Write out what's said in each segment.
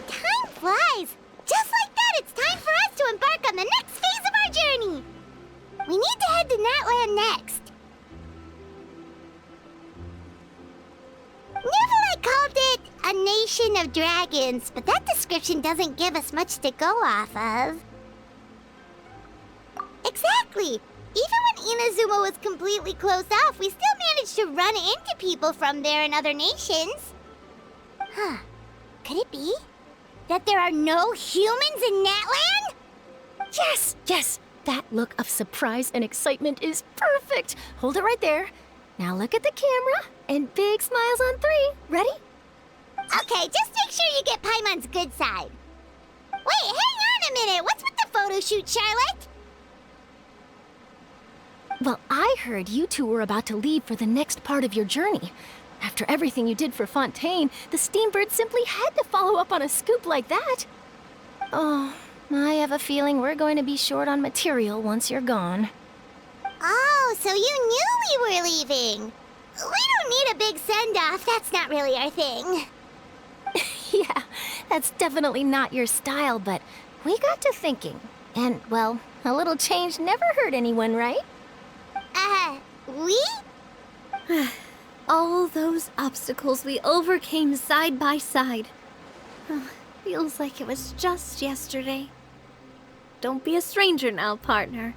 Time flies! Just like that, it's time for us to embark on the next phase of our journey! We need to head to Natland next. Nikolai called it a nation of dragons, but that description doesn't give us much to go off of. Exactly! Even when Inazuma was completely closed off, we still managed to run into people from there in other nations. Huh. Could it be that there are no humans in Natland? Yes, yes! That look of surprise and excitement is perfect! Hold it right there. Now look at the camera, and big smiles on 3. Ready? Okay, just make sure you get Paimon's good side. Wait, hang on a minute! What's with the photo shoot, Charlotte? Well, I heard you two were about to leave for the next part of your journey. After everything you did for Fontaine, the Steambird simply had to follow up on a scoop like that. Oh, I have a feeling we're going to be short on material once you're gone. Oh, so you knew we were leaving. We don't need a big send-off. That's not really our thing. Yeah, that's definitely not your style, but we got to thinking. And, well, a little change never hurt anyone, right? We? All those obstacles we overcame side by side. Feels like it was just yesterday. Don't be a stranger now, partner.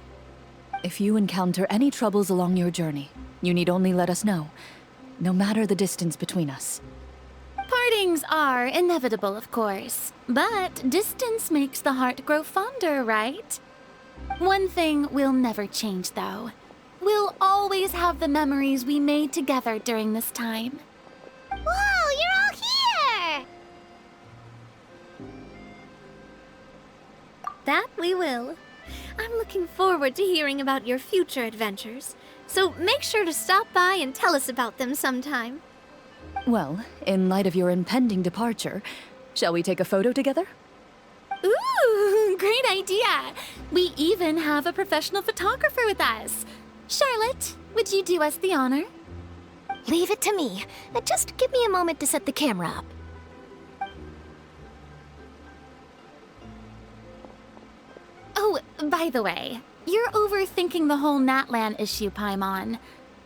If you encounter any troubles along your journey, you need only let us know, no matter the distance between us. Partings are inevitable, of course, but distance makes the heart grow fonder, right? One thing will never change, though. We'll always have the memories we made together during this time. Whoa, you're all here! That we will. I'm looking forward to hearing about your future adventures, so make sure to stop by and tell us about them sometime. Well, in light of your impending departure, shall we take a photo together? Ooh, great idea! We even have a professional photographer with us. Charlotte, would you do us the honor? Leave it to me. Just give me a moment to set the camera up. Oh, by the way, you're overthinking the whole Natland issue, Paimon.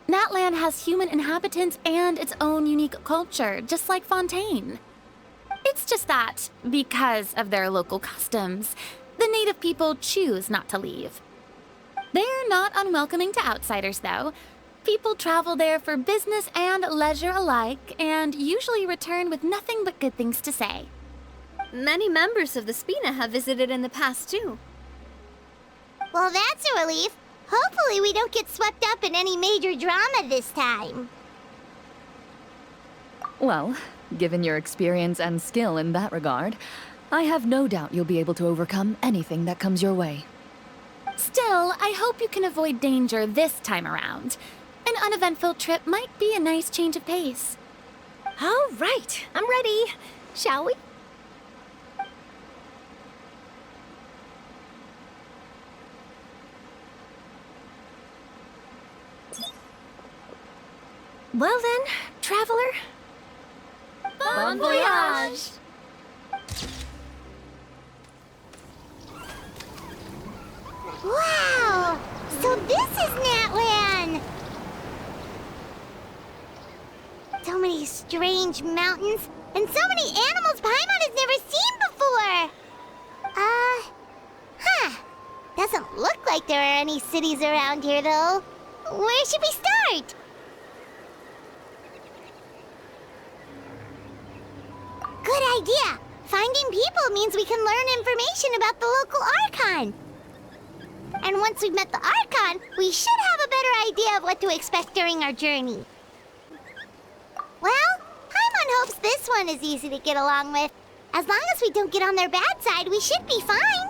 Natland has human inhabitants and its own unique culture, just like Fontaine. It's just that, because of their local customs, the native people choose not to leave. They're not unwelcoming to outsiders, though. People travel there for business and leisure alike, and usually return with nothing but good things to say. Many members of the Spina have visited in the past, too. Well, that's a relief. Hopefully we don't get swept up in any major drama this time. Well, given your experience and skill in that regard, I have no doubt you'll be able to overcome anything that comes your way. Still, I hope you can avoid danger this time around. An uneventful trip might be a nice change of pace. All right, I'm ready. Shall we? Well then, traveler. Bon voyage! Wow! So this is Natland! So many strange mountains, and so many animals Paimon has never seen before! Doesn't look like there are any cities around here, though. Where should we start? Good idea! Finding people means we can learn information about the local Archon. And once we've met the Archon, we should have a better idea of what to expect during our journey. Well, Paimon hopes this one is easy to get along with. As long as we don't get on their bad side, we should be fine.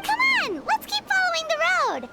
Come on, let's keep following the road.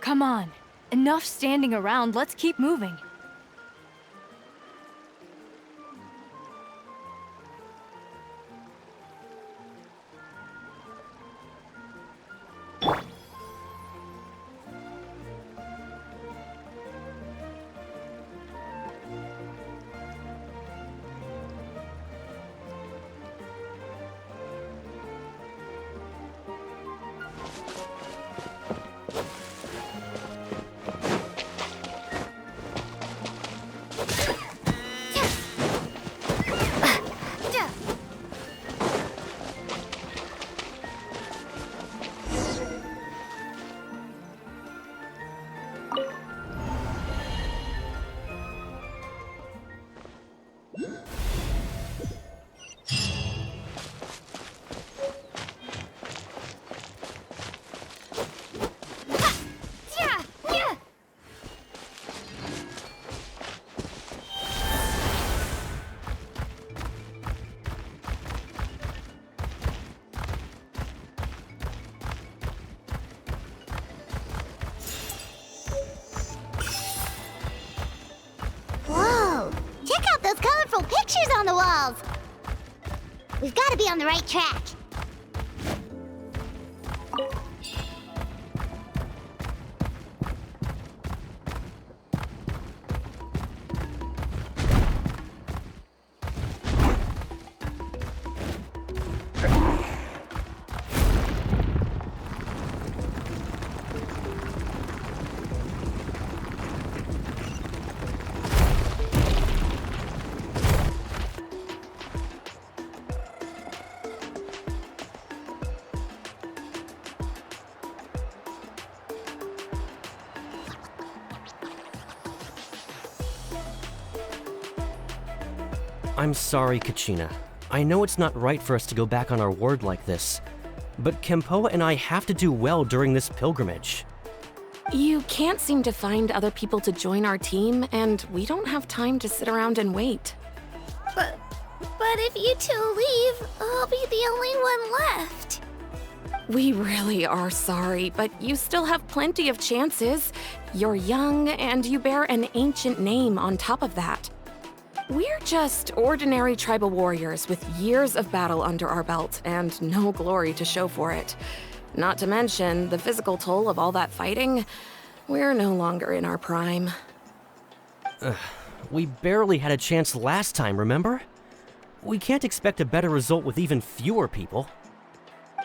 Come on. Enough standing around, let's keep moving. Whoa! Check out those colorful pictures on the walls! We've got to be on the right track. I'm sorry, Kachina. I know it's not right for us to go back on our word like this, but Kempoa and I have to do well during this pilgrimage. You can't seem to find other people to join our team, and we don't have time to sit around and wait. But if you two leave, I'll be the only one left. We really are sorry, but you still have plenty of chances. You're young, and you bear an ancient name on top of that. We're just ordinary tribal warriors with years of battle under our belt and no glory to show for it. Not to mention the physical toll of all that fighting. We're no longer in our prime. We barely had a chance last time, remember? We can't expect a better result with even fewer people.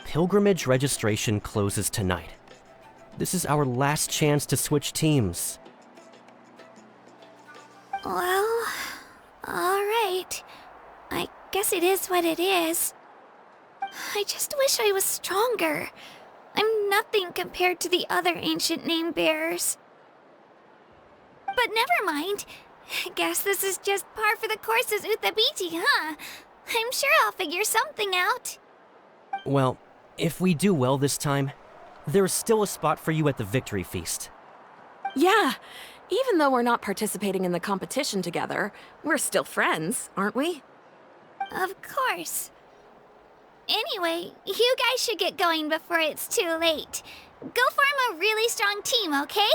Pilgrimage registration closes tonight. This is our last chance to switch teams. Well, alright. I guess it is what it is. I just wish I was stronger. I'm nothing compared to the other ancient name bearers. But never mind. Guess this is just par for the course as Uthabiti, huh? I'm sure I'll figure something out. Well, if we do well this time, there's still a spot for you at the victory feast. Yeah, even though we're not participating in the competition together, we're still friends, aren't we? Of course. Anyway, you guys should get going before it's too late. Go form a really strong team, okay?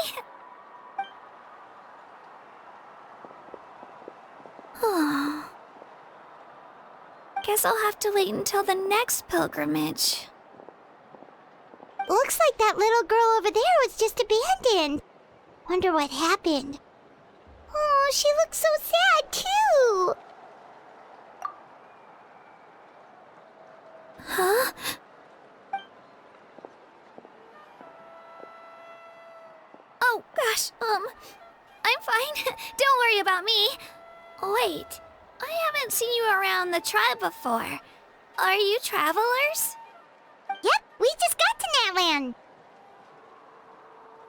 Guess I'll have to wait until the next pilgrimage. Looks like that little girl over there was just abandoned. Wonder what happened. Oh, she looks so sad, too. Huh? Oh, gosh, I'm fine. Don't worry about me. Wait, I haven't seen you around the tribe before. Are you travelers? Yep, we just got to Natlan.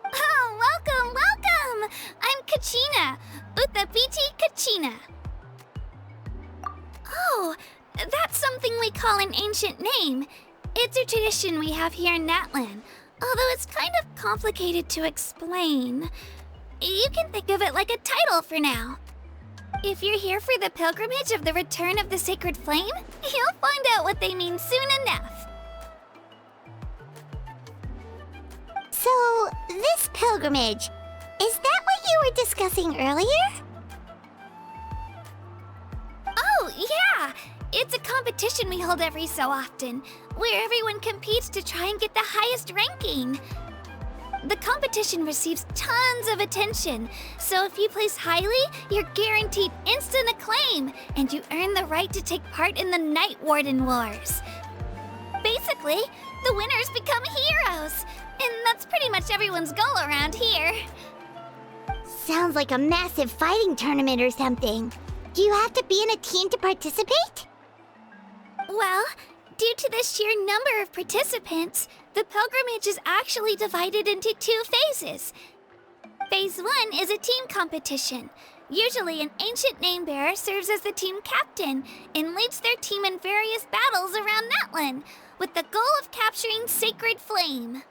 Oh, welcome, welcome! I'm Kachina, Uthabiti Kachina. Oh, that's some something we call an ancient name. It's a tradition we have here in Natlan, although it's kind of complicated to explain. You can think of it like a title for now. If you're here for the pilgrimage of the return of the sacred flame, you'll find out what they mean soon enough. So, this pilgrimage, is that what you were discussing earlier? Oh, yeah! It's a competition we hold every so often, where everyone competes to try and get the highest ranking. The competition receives tons of attention, so if you place highly, you're guaranteed instant acclaim, and you earn the right to take part in the Night Warden Wars. Basically, the winners become heroes, and that's pretty much everyone's goal around here. Sounds like a massive fighting tournament or something. Do you have to be in a team to participate? Well, due to the sheer number of participants, the pilgrimage is actually divided into 2 phases. Phase 1 is a team competition. Usually an ancient name bearer serves as the team captain and leads their team in various battles around Natlan, with the goal of capturing Sacred Flame.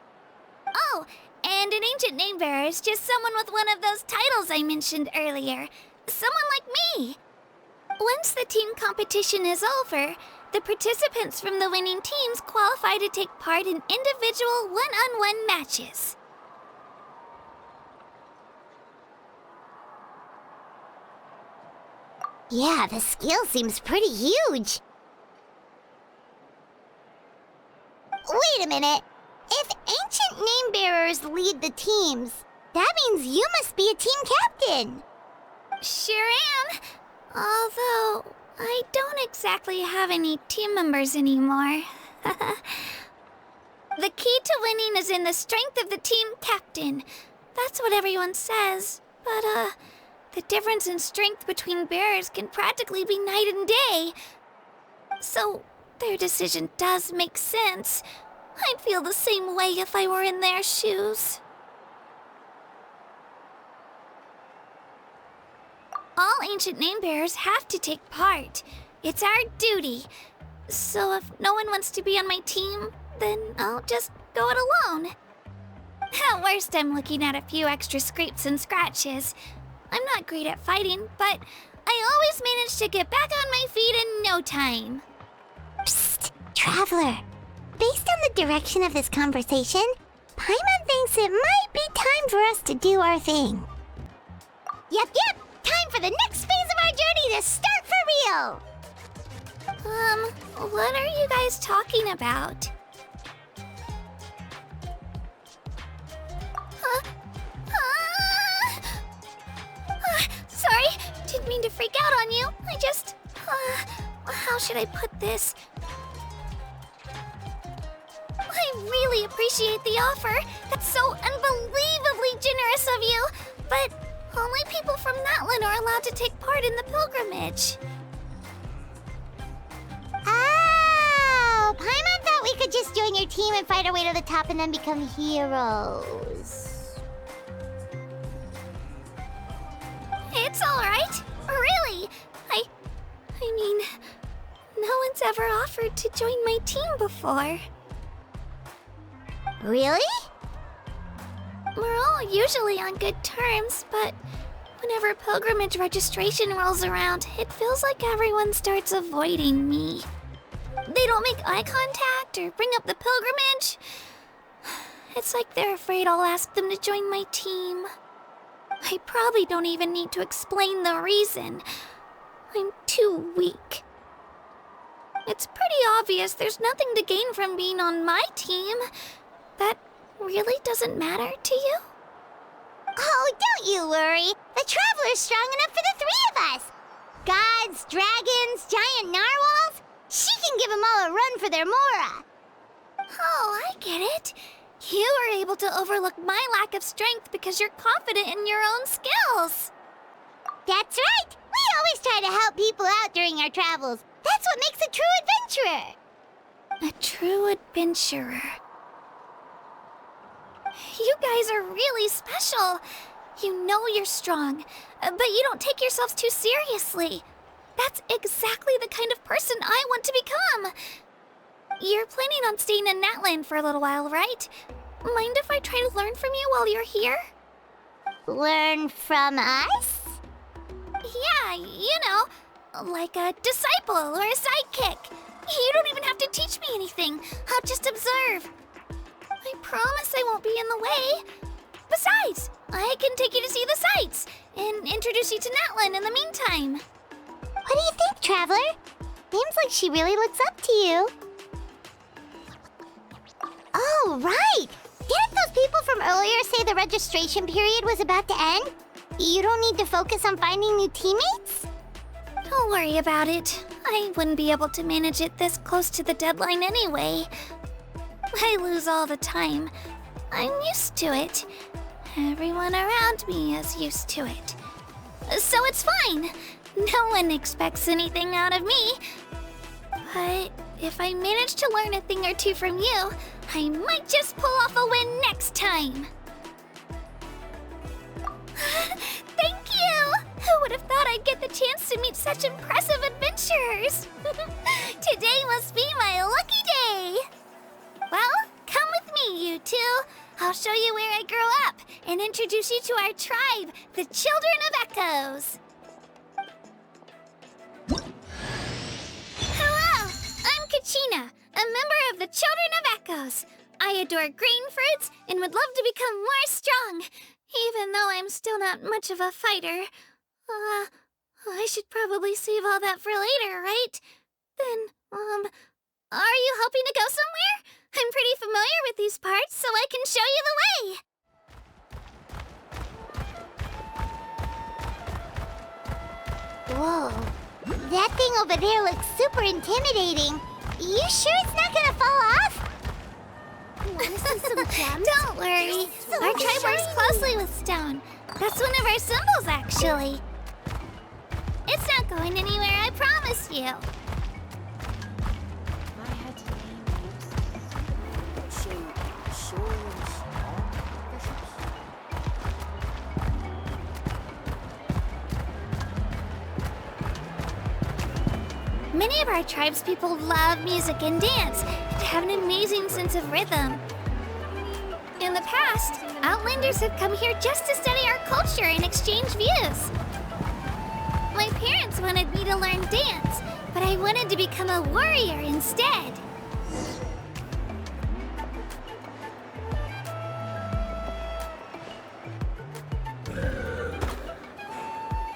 Oh, and an ancient name bearer is just someone with one of those titles I mentioned earlier. Someone like me. Once the team competition is over, the participants from the winning teams qualify to take part in individual one-on-one matches. Yeah, the scale seems pretty huge. Wait a minute. If ancient name bearers lead the teams, that means you must be a team captain. Sure am. Although, I don't exactly have any team members anymore. The key to winning is in the strength of the team captain. That's what everyone says. But, the difference in strength between bearers can practically be night and day. So, their decision does make sense. I'd feel the same way if I were in their shoes. All ancient name bearers have to take part. It's our duty. So if no one wants to be on my team, then I'll just go it alone. At worst, I'm looking at a few extra scrapes and scratches. I'm not great at fighting, but I always manage to get back on my feet in no time. Psst, Traveler. Based on the direction of this conversation, Paimon thinks it might be time for us to do our thing. Yep. Time for the next phase of our journey to start for real! What are you guys talking about? Sorry, didn't mean to freak out on you. I just, how should I put this? I really appreciate the offer. That's so unbelievably generous of you. But only people from Natlan are allowed to take part in the pilgrimage. Oh, Paimon thought we could just join your team and fight our way to the top and then become heroes. It's all right. Really. I mean, no one's ever offered to join my team before. Really? We're all usually on good terms, but whenever pilgrimage registration rolls around, it feels like everyone starts avoiding me. They don't make eye contact or bring up the pilgrimage. It's like they're afraid I'll ask them to join my team. I probably don't even need to explain the reason. I'm too weak. It's pretty obvious there's nothing to gain from being on my team. That really doesn't matter to you? Oh, don't you worry. The Traveler's strong enough for the 3 of us. Gods, dragons, giant narwhals. She can give them all a run for their Mora. Oh, I get it. You were able to overlook my lack of strength because you're confident in your own skills. That's right. We always try to help people out during our travels. That's what makes a true adventurer. A true adventurer. You guys are really special. You know you're strong, but you don't take yourselves too seriously. That's exactly the kind of person I want to become. You're planning on staying in Natland for a little while, right? Mind if I try to learn from you while you're here? Learn from us? Yeah, you know, like a disciple or a sidekick. You don't even have to teach me anything. I'll just observe. I promise I won't be in the way. Besides, I can take you to see the sights and introduce you to Natlan in the meantime. What do you think, Traveler? Seems like she really looks up to you. Oh, right! Didn't those people from earlier say the registration period was about to end? You don't need to focus on finding new teammates? Don't worry about it. I wouldn't be able to manage it this close to the deadline anyway. I lose all the time. I'm used to it. Everyone around me is used to it. So it's fine. No one expects anything out of me. But if I manage to learn a thing or two from you, I might just pull off a win next time. Thank you! Who would have thought I'd get the chance to meet such impressive adventurers? Today must be my lucky day. Well, come with me, you two. I'll show you where I grew up and introduce you to our tribe, the Children of Echoes. Hello, I'm Kachina, a member of the Children of Echoes. I adore green fruits and would love to become more strong, even though I'm still not much of a fighter. I should probably save all that for later, right? Then, are you hoping to go somewhere? I'm pretty familiar with these parts, so I can show you the way. Whoa. That thing over there looks super intimidating. You sure it's not gonna fall off? Wanna see some gems? Don't worry. Our tribe works closely with stone. That's one of our symbols, actually. It's not going anywhere, I promise you. Many of our tribespeople love music and dance and have an amazing sense of rhythm. In the past, Outlanders have come here just to study our culture and exchange views. My parents wanted me to learn dance, but I wanted to become a warrior instead.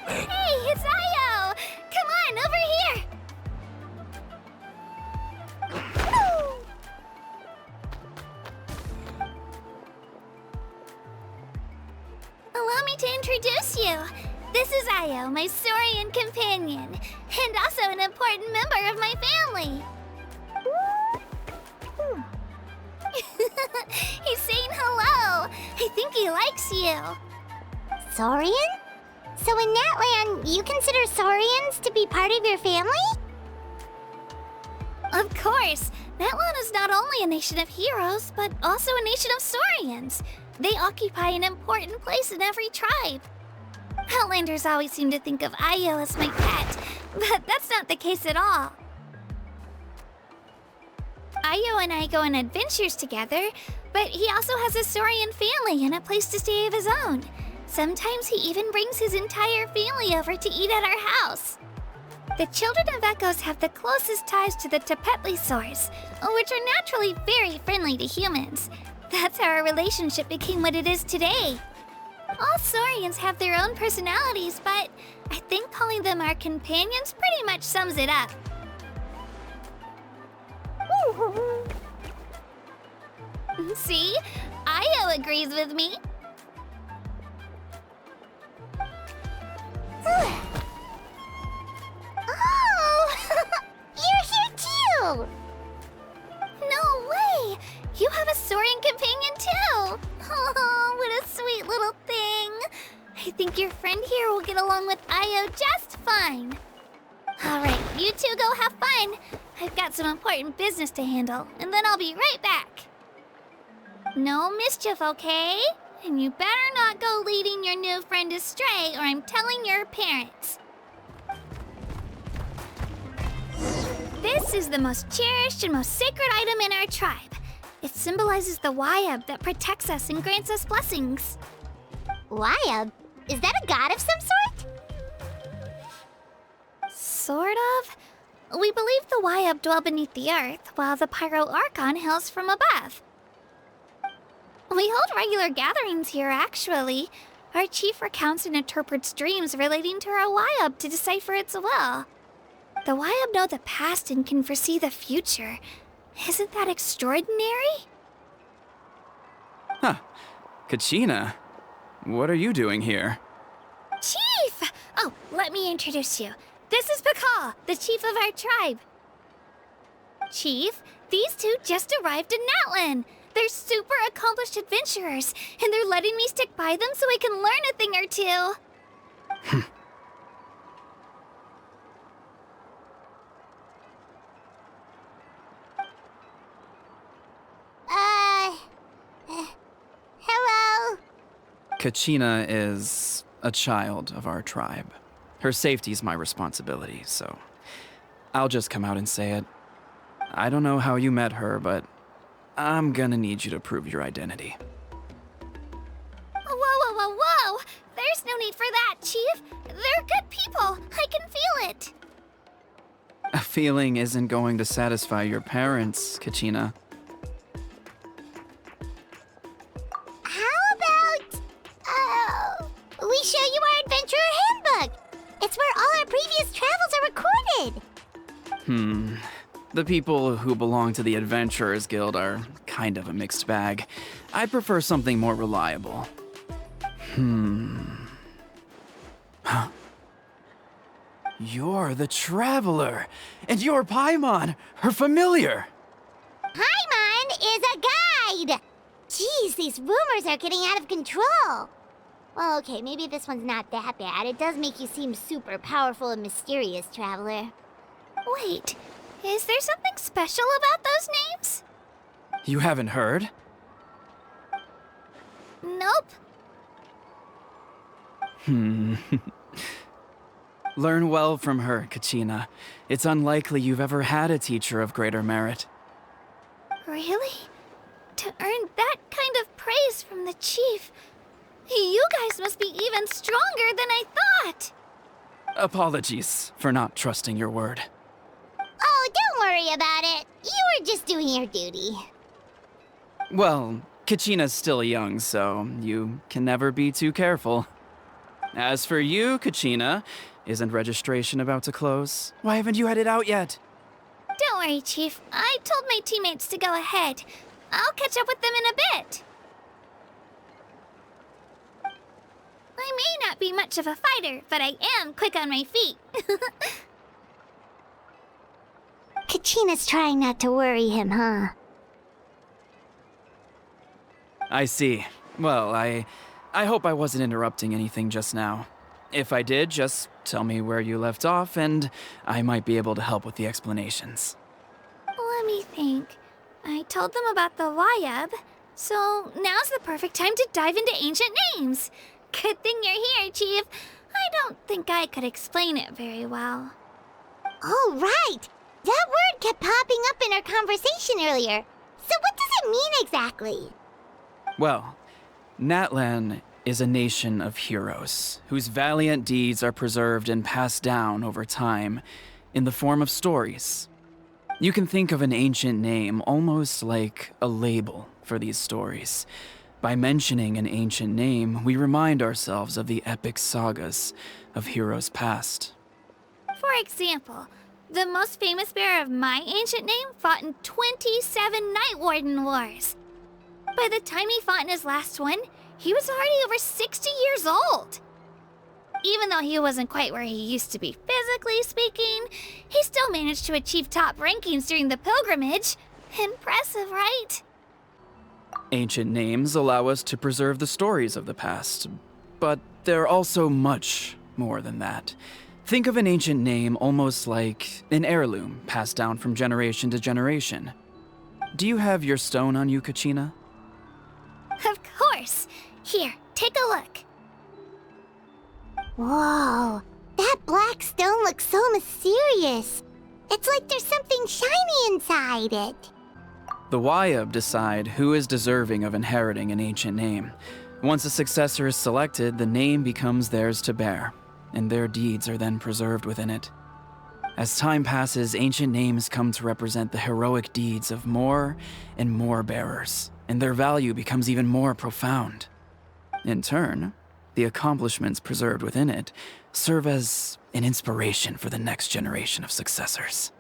Hey, it's Ayo! Come on, over here! Allow me to introduce you. This is Ayo, my Saurian companion, and also an important member of my family. He's saying hello. I think he likes you. Saurian? So in Natland, you consider Saurians to be part of your family? Of course. Natlan is not only a nation of heroes, but also a nation of Saurians. They occupy an important place in every tribe. Outlanders always seem to think of Ayo as my pet, but that's not the case at all. Ayo and I go on adventures together, but he also has a Saurian family and a place to stay of his own. Sometimes he even brings his entire family over to eat at our house. The Children of Echoes have the closest ties to the Tepetlisaurs, which are naturally very friendly to humans. That's how our relationship became what it is today. All Saurians have their own personalities, but I think calling them our companions pretty much sums it up. See? Ayo agrees with me. Oh! You're here too! No way! You have a Saurian companion too! Oh, what a sweet little thing! I think your friend here will get along with Ayo just fine. Alright, you two go have fun. I've got some important business to handle, and then I'll be right back. No mischief, okay? And you better not go leading your new friend astray, or I'm telling your parents. This is the most cherished and most sacred item in our tribe. It symbolizes the Wayab that protects us and grants us blessings. Wayab? Is that a god of some sort? Sort of. We believe the Wayab dwell beneath the earth, while the Pyro Archon hails from above. We hold regular gatherings here, actually. Our chief recounts and interprets dreams relating to our Wayab to decipher its will. The Wayab know the past and can foresee the future. Isn't that extraordinary? Huh. Kachina, what are you doing here? Chief! Oh, let me introduce you. This is Pakal, the chief of our tribe. Chief, these two just arrived in Natlan. They're super accomplished adventurers, and they're letting me stick by them so I can learn a thing or two. Hello? Kachina is a child of our tribe. Her safety's my responsibility, so I'll just come out and say it. I don't know how you met her, but I'm gonna need you to prove your identity. Whoa! There's no need for that, Chief. They're good people. I can feel it. A feeling isn't going to satisfy your parents, Kachina. How about, we show you our adventurer handbook? It's where all our previous travels are recorded. The people who belong to the Adventurers Guild are kind of a mixed bag. I'd prefer something more reliable. Huh. You're the Traveler, and you're Paimon, her familiar. Paimon is a guide! Jeez, these rumors are getting out of control. Well, okay, maybe this one's not that bad. It does make you seem super powerful and mysterious, Traveler. Wait, is there something special about those names? You haven't heard? Nope. Learn well from her, Kachina. It's unlikely you've ever had a teacher of greater merit. Really? To earn that kind of praise from the chief, you guys must be even stronger than I thought. Apologies for not trusting your word. Oh, don't worry about it. You were just doing your duty. Well, Kachina's still young, so you can never be too careful. As for you, Kachina, isn't registration about to close? Why haven't you had it out yet? Don't worry, Chief. I told my teammates to go ahead. I'll catch up with them in a bit. I may not be much of a fighter, but I am quick on my feet. Kachina's trying not to worry him, huh? I see. Well, I hope I wasn't interrupting anything just now. If I did, just tell me where you left off, and I might be able to help with the explanations. Let me think. I told them about the Wayab, so now's the perfect time to dive into ancient names. Good thing you're here, Chief. I don't think I could explain it very well. Oh, right! That word kept popping up in our conversation earlier. So what does it mean exactly? Well, Natlan is a nation of heroes whose valiant deeds are preserved and passed down over time in the form of stories. You can think of an ancient name almost like a label for these stories. By mentioning an ancient name, we remind ourselves of the epic sagas of heroes past. For example, the most famous bearer of my ancient name fought in 27 Night Warden Wars. By the time he fought in his last one, he was already over 60 years old. Even though he wasn't quite where he used to be physically speaking, he still managed to achieve top rankings during the pilgrimage. Impressive, right? Ancient names allow us to preserve the stories of the past, but they're also much more than that. Think of an ancient name almost like an heirloom passed down from generation to generation. Do you have your stone on you, Kachina? Of course. Here, take a look. Whoa, that black stone looks so mysterious. It's like there's something shiny inside it. The Wayab decide who is deserving of inheriting an ancient name. Once a successor is selected, the name becomes theirs to bear, and their deeds are then preserved within it. As time passes, ancient names come to represent the heroic deeds of more and more bearers, and their value becomes even more profound. In turn, the accomplishments preserved within it serve as an inspiration for the next generation of successors.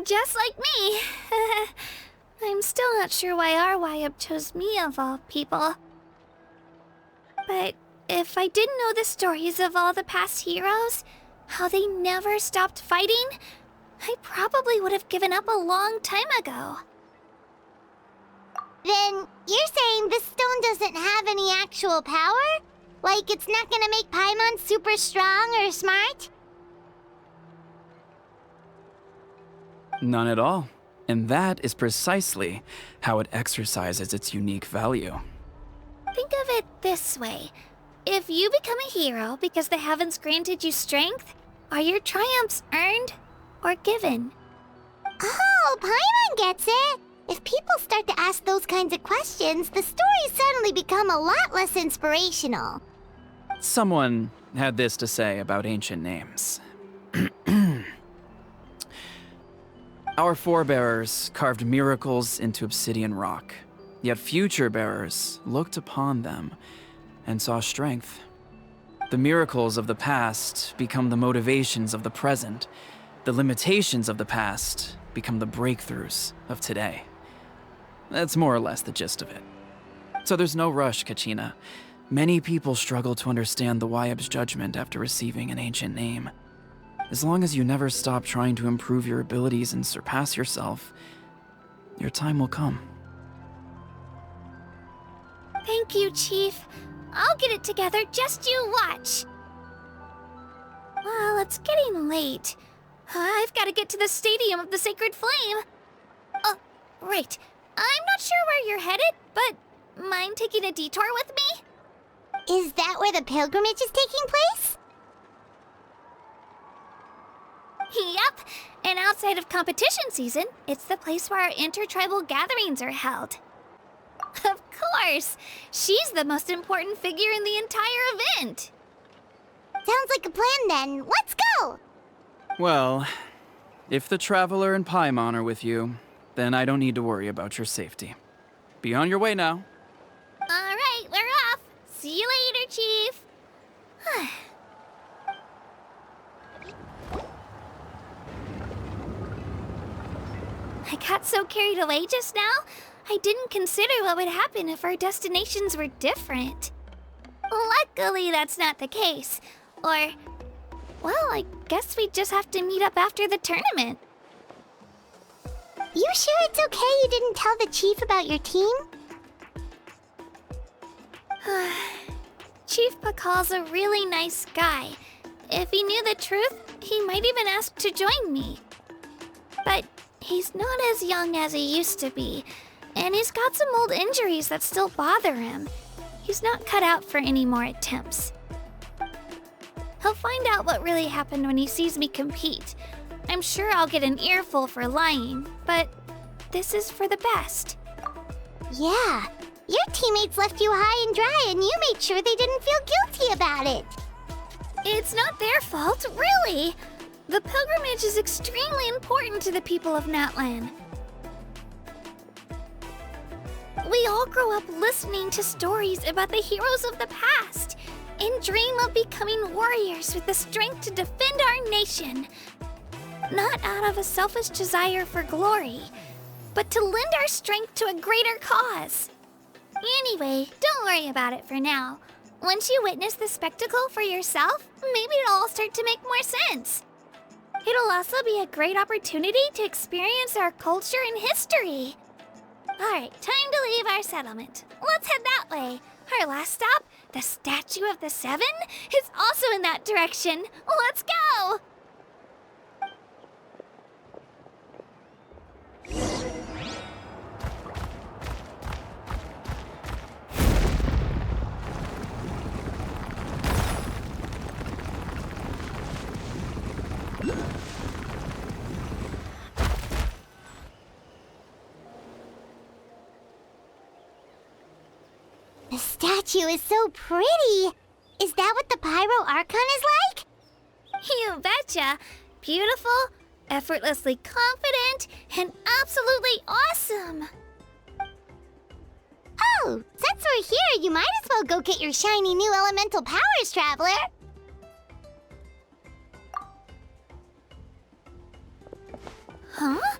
Just like me. I'm still not sure why our Wayab chose me of all people. But if I didn't know the stories of all the past heroes, how they never stopped fighting, I probably would have given up a long time ago. Then you're saying this stone doesn't have any actual power? Like it's not gonna make Paimon super strong or smart? None at all. And that is precisely how it exercises its unique value. Think of it this way. If you become a hero because the heavens granted you strength, are your triumphs earned or given? Oh, Paimon gets it! If people start to ask those kinds of questions, the stories suddenly become a lot less inspirational. Someone had this to say about ancient names. Our forebears carved miracles into obsidian rock, yet future bearers looked upon them and saw strength. The miracles of the past become the motivations of the present. The limitations of the past become the breakthroughs of today. That's more or less the gist of it. So there's no rush, Kachina. Many people struggle to understand the Wayab's judgment after receiving an ancient name. As long as you never stop trying to improve your abilities and surpass yourself, your time will come. Thank you, Chief. I'll get it together, just you watch. Well, it's getting late. I've got to get to the Stadium of the Sacred Flame. Oh, right. I'm not sure where you're headed, but mind taking a detour with me? Is that where the pilgrimage is taking place? Yep, and outside of competition season, it's the place where our intertribal gatherings are held. Of course! She's the most important figure in the entire event! Sounds like a plan then. Let's go! Well, if the Traveler and Paimon are with you, then I don't need to worry about your safety. Be on your way now. Alright, we're off! See you later, Chief! I got so carried away just now, I didn't consider what would happen if our destinations were different. Luckily, that's not the case. Or, well, I guess we just have to meet up after the tournament. You sure it's okay you didn't tell the chief about your team? Chief Pakal's a really nice guy. If he knew the truth, he might even ask to join me. But he's not as young as he used to be, and he's got some old injuries that still bother him. He's not cut out for any more attempts. He'll find out what really happened when he sees me compete. I'm sure I'll get an earful for lying, but this is for the best. Yeah, your teammates left you high and dry and you made sure they didn't feel guilty about it. It's not their fault, really. The pilgrimage is extremely important to the people of Natlan. We all grow up listening to stories about the heroes of the past and dream of becoming warriors with the strength to defend our nation. Not out of a selfish desire for glory, but to lend our strength to a greater cause. Anyway, don't worry about it for now. Once you witness the spectacle for yourself, maybe it'll all start to make more sense. It'll also be a great opportunity to experience our culture and history. Alright, time to leave our settlement. Let's head that way. Our last stop, the Statue of the Seven, is also in that direction. Let's go! The statue is so pretty. Is that what the Pyro Archon is like? You betcha. Beautiful, effortlessly confident, and absolutely awesome. Oh, since we're here, you might as well go get your shiny new elemental powers, Traveler. Huh?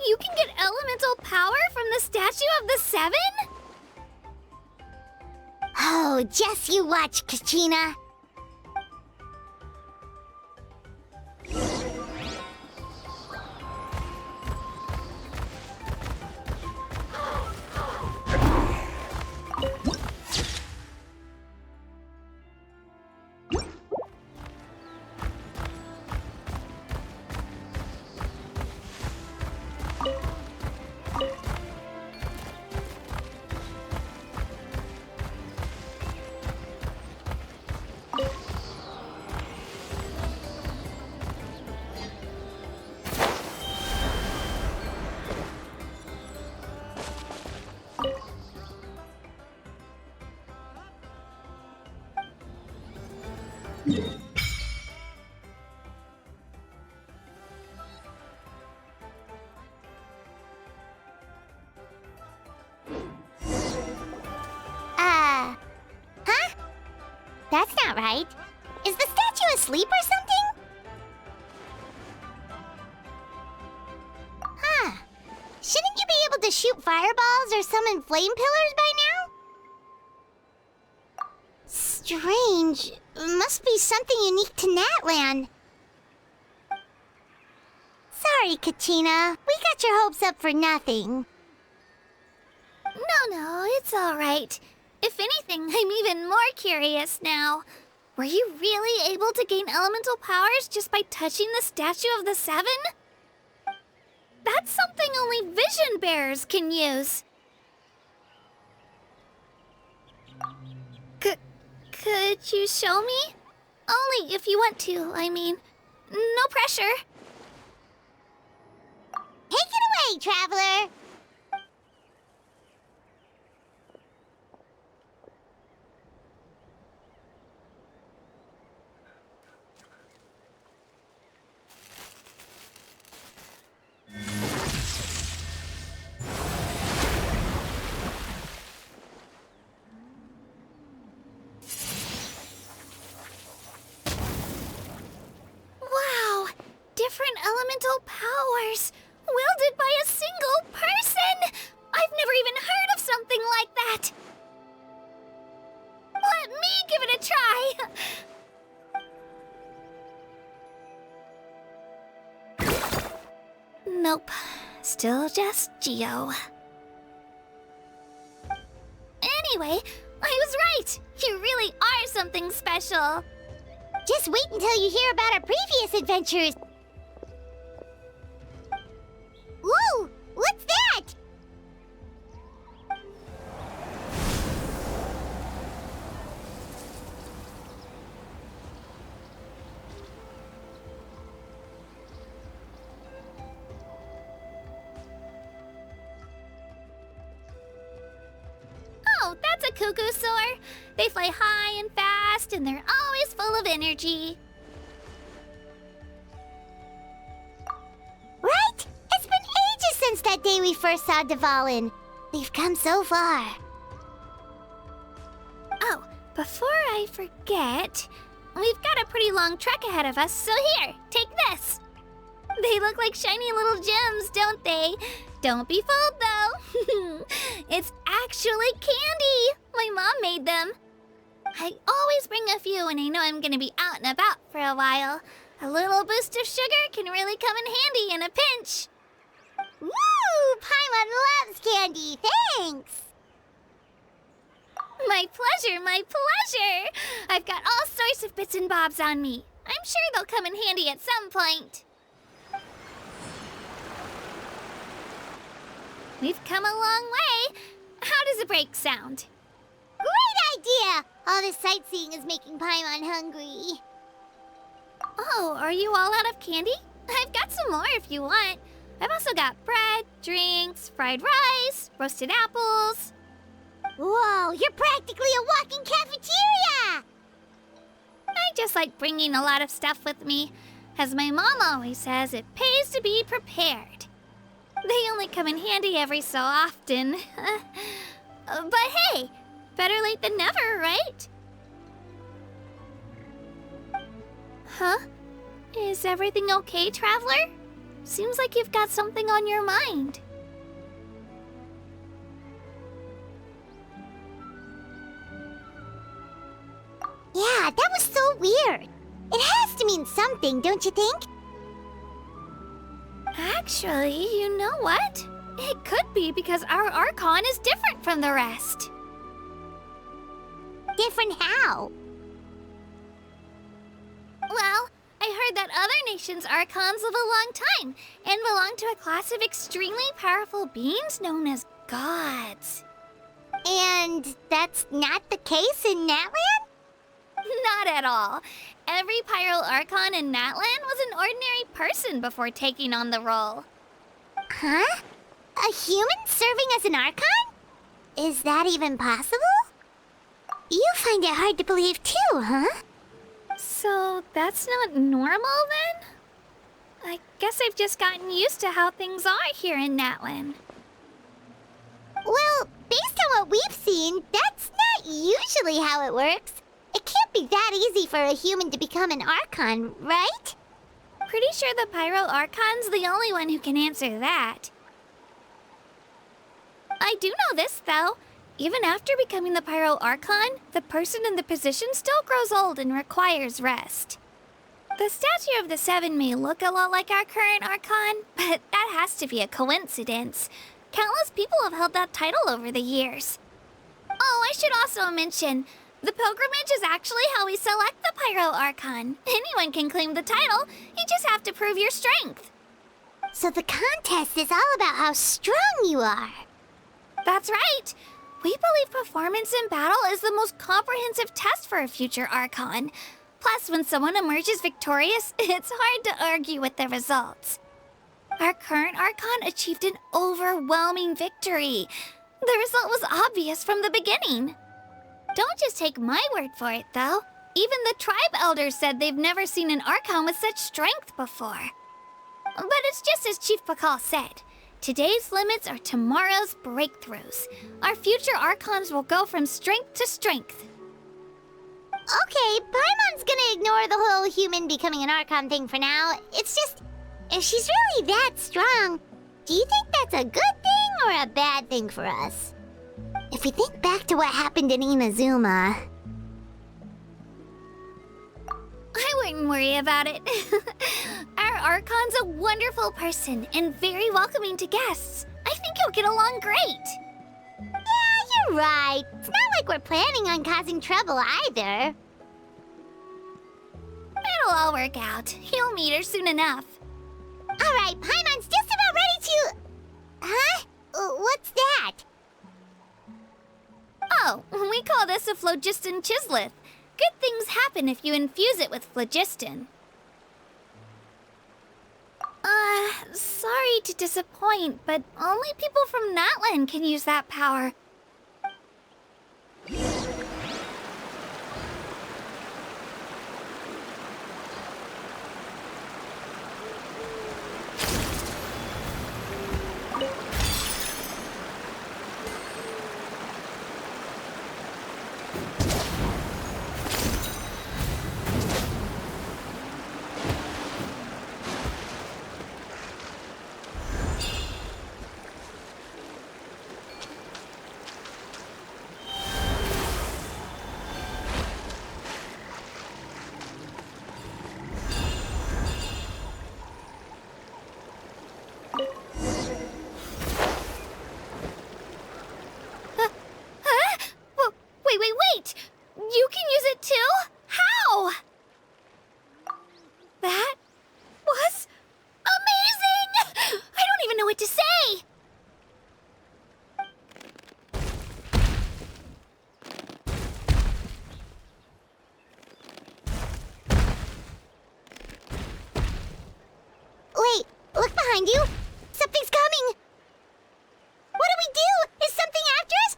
You can get elemental power from the Statue of the Seven? Oh, just you watch, Kachina. Huh? That's not right. Is the statue asleep or something? Huh. Shouldn't you be able to shoot fireballs or summon flame pillars by now? Strange. Must be something unique to Natlan. Sorry, Kachina. We got your hopes up for nothing. No, it's all right. If anything, I'm even more curious now. Were you really able to gain elemental powers just by touching the Statue of the Seven? That's something only vision bearers can use. Could you show me? Only if you want to, I mean. No pressure. Take it away, Traveler! Wow! Different elemental powers! Wielded by a single person! I've never even heard of something like that! Let me give it a try! Nope. Still just Geo. Anyway, I was right! You really are something special! Just wait until you hear about our previous adventures. Whoa! What's that? Oh, that's a cuckoo soar. They fly high and fast, and they're always full of energy. Right? It's been ages since that day we first saw Dvalin. We've come so far. Oh, before I forget, we've got a pretty long trek ahead of us, so here, take this. They look like shiny little gems, don't they? Don't be fooled, though. It's actually candy. My mom made them. I always bring a few when I know I'm gonna be out and about for a while. A little boost of sugar can really come in handy in a pinch. Woo! Paimon loves candy. Thanks. My pleasure, my pleasure. I've got all sorts of bits and bobs on me. I'm sure they'll come in handy at some point. We've come a long way. How does a break sound? Great idea! All this sightseeing is making Paimon hungry. Oh, are you all out of candy? I've got some more if you want. I've also got bread, drinks, fried rice, roasted apples. Whoa, you're practically a walking cafeteria! I just like bringing a lot of stuff with me. As my mom always says, it pays to be prepared. They only come in handy every so often. But hey, better late than never, right? Huh? Is everything okay, Traveler? Seems like you've got something on your mind. Yeah, that was so weird. It has to mean something, don't you think? Actually, you know what? It could be because our Archon is different from the rest. Different how? Well, I heard that other nations' Archons live a long time and belong to a class of extremely powerful beings known as gods. And that's not the case in Natlan? Not at all. Every Pyro Archon in Natlan was an ordinary person before taking on the role. Huh? A human serving as an Archon? Is that even possible? You find it hard to believe too, huh? So that's not normal then? I guess I've just gotten used to how things are here in Natlan. Well, based on what we've seen, that's not usually how it works. It can't be that easy for a human to become an Archon, right? Pretty sure the Pyro Archon's the only one who can answer that. I do know this, though. Even after becoming the Pyro Archon, the person in the position still grows old and requires rest. The statue of the Seven may look a lot like our current Archon, but that has to be a coincidence. Countless people have held that title over the years. Oh, I should also mention, the pilgrimage is actually how we select the Pyro Archon. Anyone can claim the title, you just have to prove your strength. So the contest is all about how strong you are. That's right. We believe performance in battle is the most comprehensive test for a future Archon. Plus, when someone emerges victorious, it's hard to argue with the results. Our current Archon achieved an overwhelming victory. The result was obvious from the beginning. Don't just take my word for it, though. Even the tribe elders said they've never seen an Archon with such strength before. But it's just as Chief Pakal said. Today's limits are tomorrow's breakthroughs. Our future Archons will go from strength to strength. Okay, Paimon's gonna ignore the whole human becoming an Archon thing for now. It's just, if she's really that strong, do you think that's a good thing or a bad thing for us? If we think back to what happened in Inazuma... I wouldn't worry about it. Our Archon's a wonderful person and very welcoming to guests. I think you'll get along great. Yeah, you're right. It's not like we're planning on causing trouble either. It'll all work out. You'll meet her soon enough. Alright, Paimon's just about ready to... Huh? What's that? Oh, we call this a phlogiston chisleth. Good things happen if you infuse it with phlogiston. Sorry to disappoint, but only people from Natlan can use that power.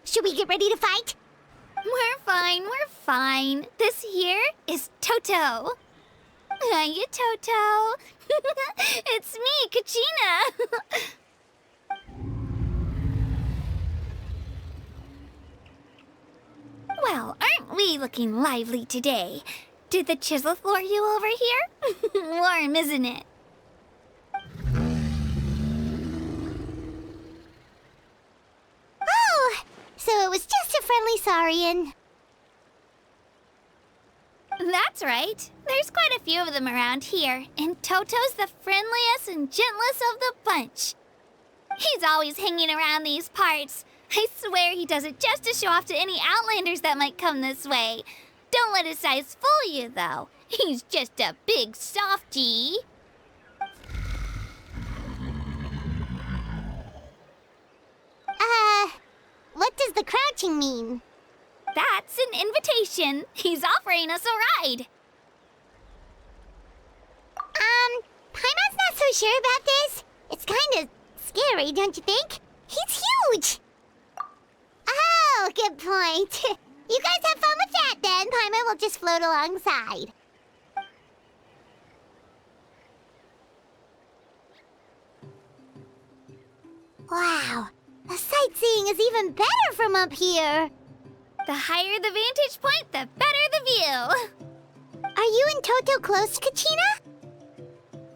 Should we get ready to fight? We're fine. This here is Toto. Hiya, Toto. It's me, Kachina. Well, aren't we looking lively today? Did the chisel floor you over here? Warm, isn't it? Oh, so it was just a friendly Saurian. That's right. There's quite a few of them around here, and Toto's the friendliest and gentlest of the bunch. He's always hanging around these parts. I swear he does it just to show off to any Outlanders that might come this way. Don't let his size fool you, though. He's just a big softie. What does the crouching mean? That's an invitation. He's offering us a ride. Paimon's not so sure about this. It's kind of scary, don't you think? He's huge! Oh, good point. You guys have fun with that then. Paimon will just float alongside. Wow, the sightseeing is even better from up here. The higher the vantage point, the better the view. Are you and Toto close, Kachina?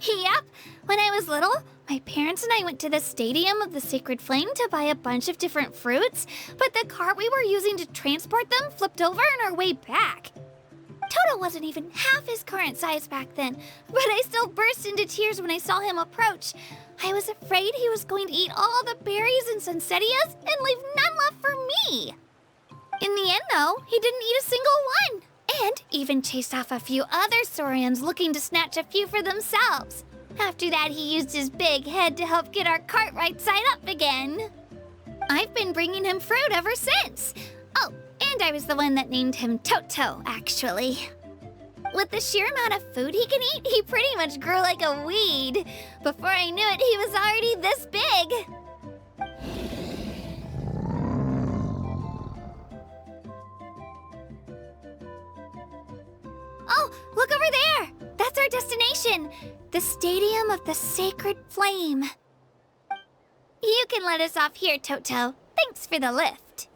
Yep. When I was little, my parents and I went to the Stadium of the Sacred Flame to buy a bunch of different fruits, but the cart we were using to transport them flipped over on our way back. Toto wasn't even half his current size back then, but I still burst into tears when I saw him approach. I was afraid he was going to eat all the berries and sunsettias and leave none left for me. In the end, though, he didn't eat a single one, and even chased off a few other Saurians looking to snatch a few for themselves. After that, he used his big head to help get our cart right side up again. I've been bringing him fruit ever since. Oh, and I was the one that named him Toto, actually. With the sheer amount of food he can eat, he pretty much grew like a weed. Before I knew it, he was already this big. Oh, look over there! That's our destination! The Stadium of the Sacred Flame. You can let us off here, Toto. Thanks for the lift.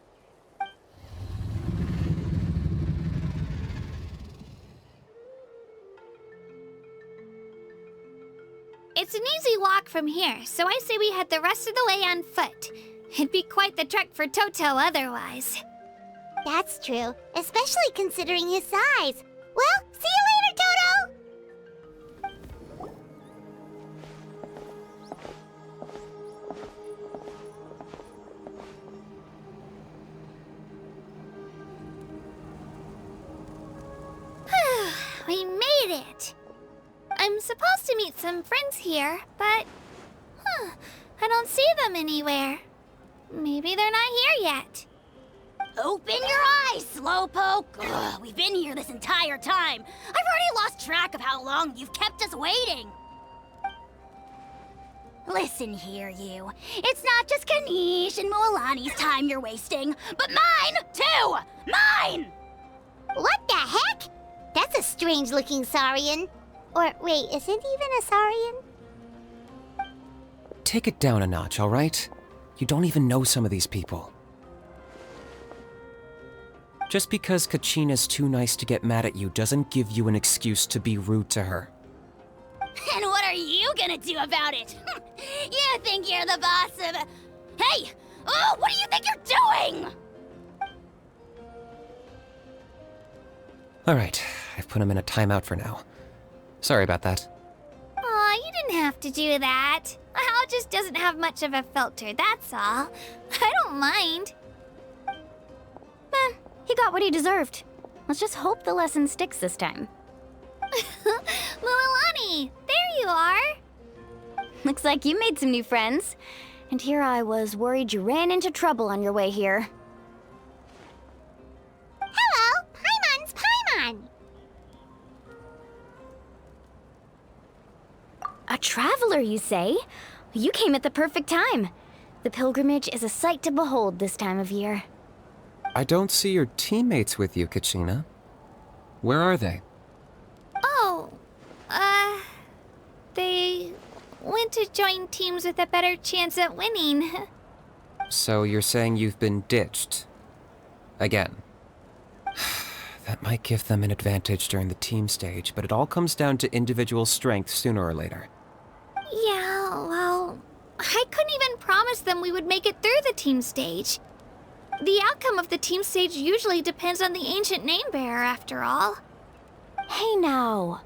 It's an easy walk from here, so I say we head the rest of the way on foot. It'd be quite the trek for Toto otherwise. That's true, especially considering his size. Well, see you later, Toto! We made it! I'm supposed to meet some friends here, but... I don't see them anywhere. Maybe they're not here yet. Open your eyes, Slowpoke! Ugh, we've been here this entire time. I've already lost track of how long you've kept us waiting. Listen here, you. It's not just Kanish and Moalani's time you're wasting, but mine, too! Mine! What the heck? That's a strange-looking Saurian. Or, wait, is it even a Saurian? Take it down a notch, all right? You don't even know some of these people. Just because Kachina's too nice to get mad at you doesn't give you an excuse to be rude to her. And what are you gonna do about it? You think you're the boss of... Hey! Oh, what do you think you're doing? All right, I've put him in a timeout for now. Sorry about that. Aw, you didn't have to do that. Hal just doesn't have much of a filter, that's all. I don't mind. He got what he deserved. Let's just hope the lesson sticks this time. Moalani, there you are. Looks like you made some new friends. And here I was worried you ran into trouble on your way here. Hello, Paimon's Paimon. A traveler, you say? You came at the perfect time. The pilgrimage is a sight to behold this time of year. I don't see your teammates with you, Kachina. Where are they? Oh, they went to join teams with a better chance at winning. So you're saying you've been ditched? Again. That might give them an advantage during the team stage, but it all comes down to individual strength sooner or later. Yeah, well, I couldn't even promise them we would make it through the team stage. The outcome of the team stage usually depends on the ancient name bearer, after all. Hey now.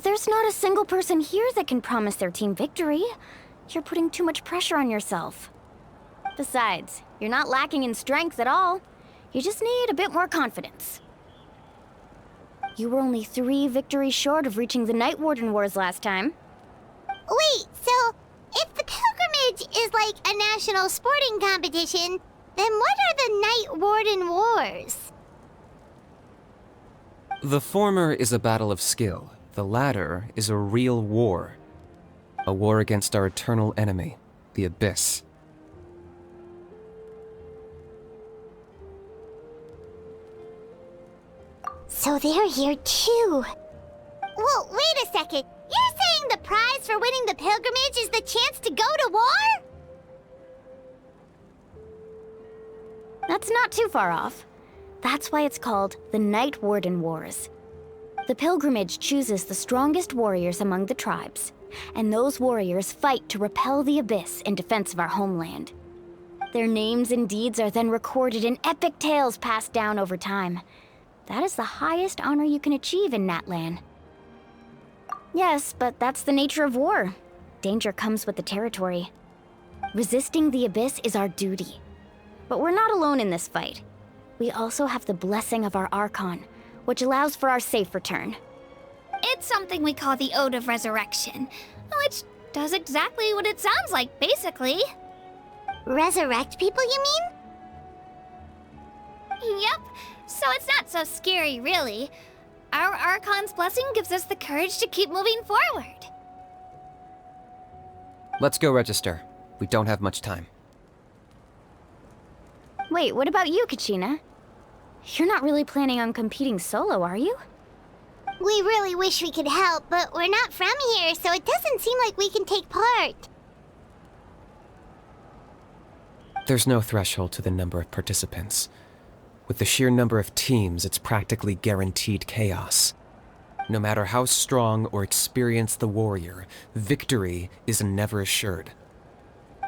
There's not a single person here that can promise their team victory. You're putting too much pressure on yourself. Besides, you're not lacking in strength at all. You just need a bit more confidence. You were only 3 victories short of reaching the Night Warden Wars last time. Wait, so if the pilgrimage is like a national sporting competition, then what are the Night Warden Wars? The former is a battle of skill. The latter is a real war. A war against our eternal enemy, the Abyss. So they're here too. Well, wait a second. You're saying the prize for winning the pilgrimage is the chance to go to war? That's not too far off. That's why it's called the Night Warden Wars. The pilgrimage chooses the strongest warriors among the tribes, and those warriors fight to repel the Abyss in defense of our homeland. Their names and deeds are then recorded in epic tales passed down over time. That is the highest honor you can achieve in Natlan. Yes, but that's the nature of war. Danger comes with the territory. Resisting the Abyss is our duty. But we're not alone in this fight. We also have the blessing of our Archon, which allows for our safe return. It's something we call the Ode of Resurrection, which does exactly what it sounds like, basically. Resurrect people, you mean? Yep, so it's not so scary, really. Our Archon's blessing gives us the courage to keep moving forward. Let's go register. We don't have much time. Wait, what about you, Kachina? You're not really planning on competing solo, are you? We really wish we could help, but we're not from here, so it doesn't seem like we can take part. There's no threshold to the number of participants. With the sheer number of teams, it's practically guaranteed chaos. No matter how strong or experienced the warrior, victory is never assured.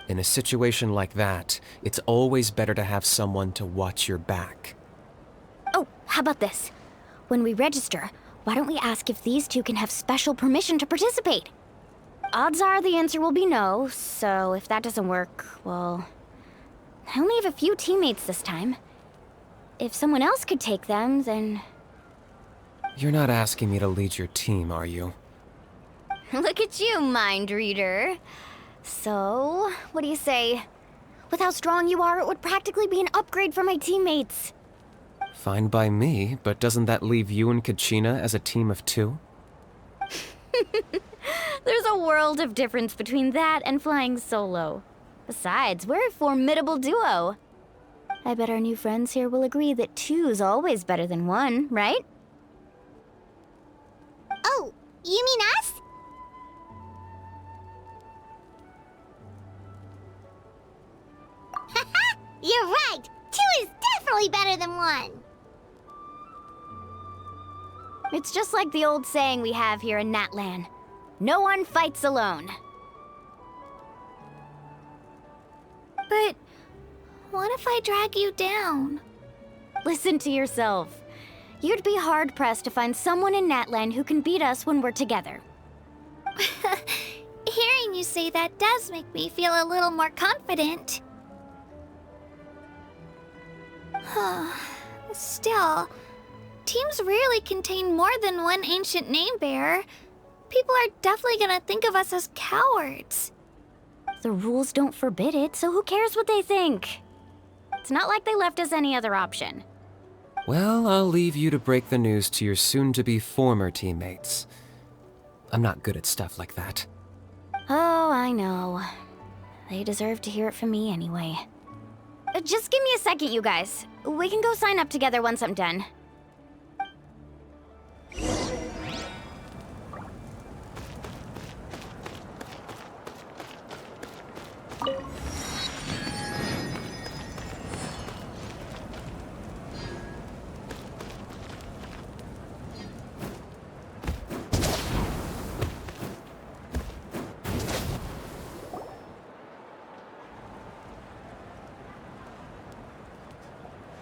In a situation like that, it's always better to have someone to watch your back. Oh, how about this? When we register, why don't we ask if these two can have special permission to participate? Odds are the answer will be no, so if that doesn't work, well... I only have a few teammates this time. If someone else could take them, then... You're not asking me to lead your team, are you? Look at you, mind reader. So, what do you say? With how strong you are, it would practically be an upgrade for my teammates. Fine by me, but doesn't that leave you and Kachina as a team of 2? There's a world of difference between that and flying solo. Besides, we're a formidable duo. I bet our new friends here will agree that 2's always better than 1, right? Oh, you mean us? Haha, you're right. 2 is definitely better than 1. It's just like the old saying we have here in Natlan. No one fights alone. But what if I drag you down? Listen to yourself. You'd be hard-pressed to find someone in Natlan who can beat us when we're together. Hearing you say that does make me feel a little more confident. Still, teams rarely contain more than one ancient name bearer. People are definitely gonna think of us as cowards. The rules don't forbid it, so who cares what they think? It's not like they left us any other option. Well, I'll leave you to break the news to your soon-to-be former teammates. I'm not good at stuff like that. Oh, I know. They deserve to hear it from me anyway. Just give me a second, you guys. We can go sign up together once I'm done.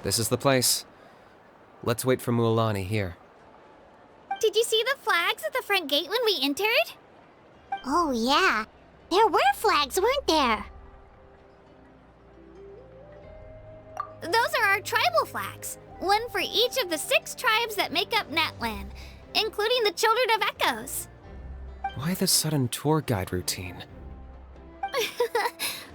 This is the place. Let's wait for Mualani here. Did you see the flags at the front gate when we entered? Oh, yeah. There were flags, weren't there? Those are our tribal flags. One for each of the 6 tribes that make up Natlan, including the Children of Echoes. Why the sudden tour guide routine?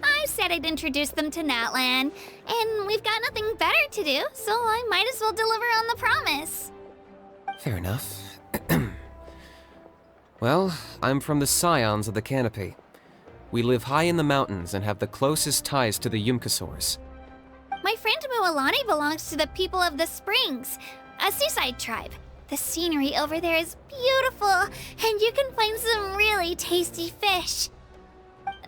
I said I'd introduce them to Natlan, and we've got nothing better to do, so I might as well deliver on the promise. Fair enough. Well, I'm from the Scions of the Canopy. We live high in the mountains and have the closest ties to the Yumkasaurs. My friend Mualani belongs to the people of the Springs, a seaside tribe. The scenery over there is beautiful, and you can find some really tasty fish.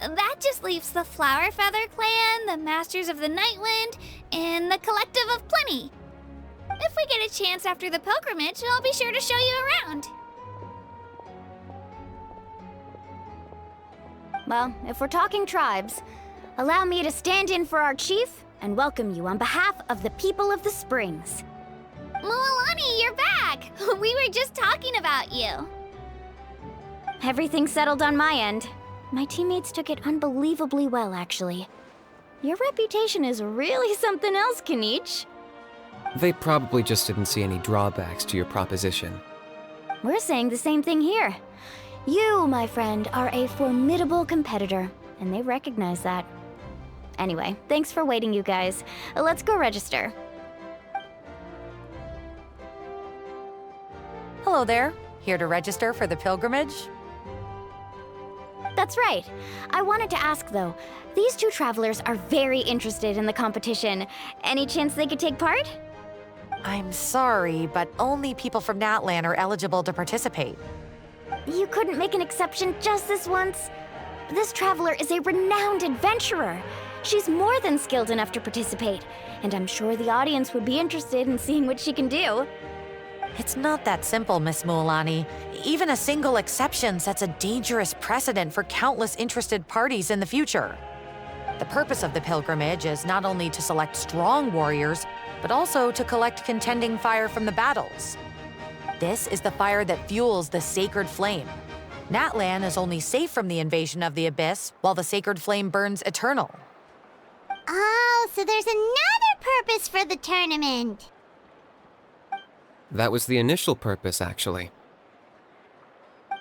That just leaves the Flower Feather Clan, the Masters of the Nightwind, and the Collective of Plenty. If we get a chance after the pilgrimage, I'll be sure to show you around. Well, if we're talking tribes, allow me to stand in for our chief and welcome you on behalf of the people of the Springs. Mualani, you're back! We were just talking about you. Everything's settled on my end. My teammates took it unbelievably well, actually. Your reputation is really something else, Kanich. They probably just didn't see any drawbacks to your proposition. We're saying the same thing here. You, my friend, are a formidable competitor, and they recognize that. Anyway, thanks for waiting, you guys. Let's go register. Hello there. Here to register for the pilgrimage? That's right. I wanted to ask, though. These 2 travelers are very interested in the competition. Any chance they could take part? I'm sorry, but only people from Natlan are eligible to participate. You couldn't make an exception just this once? This traveler is a renowned adventurer. She's more than skilled enough to participate, and I'm sure the audience would be interested in seeing what she can do. It's not that simple, Miss Mualani. Even a single exception sets a dangerous precedent for countless interested parties in the future. The purpose of the pilgrimage is not only to select strong warriors, but also to collect contending fire from the battles. This is the fire that fuels the sacred flame. Natlan is only safe from the invasion of the Abyss, while the sacred flame burns eternal. Oh, so there's another purpose for the tournament. That was the initial purpose, actually.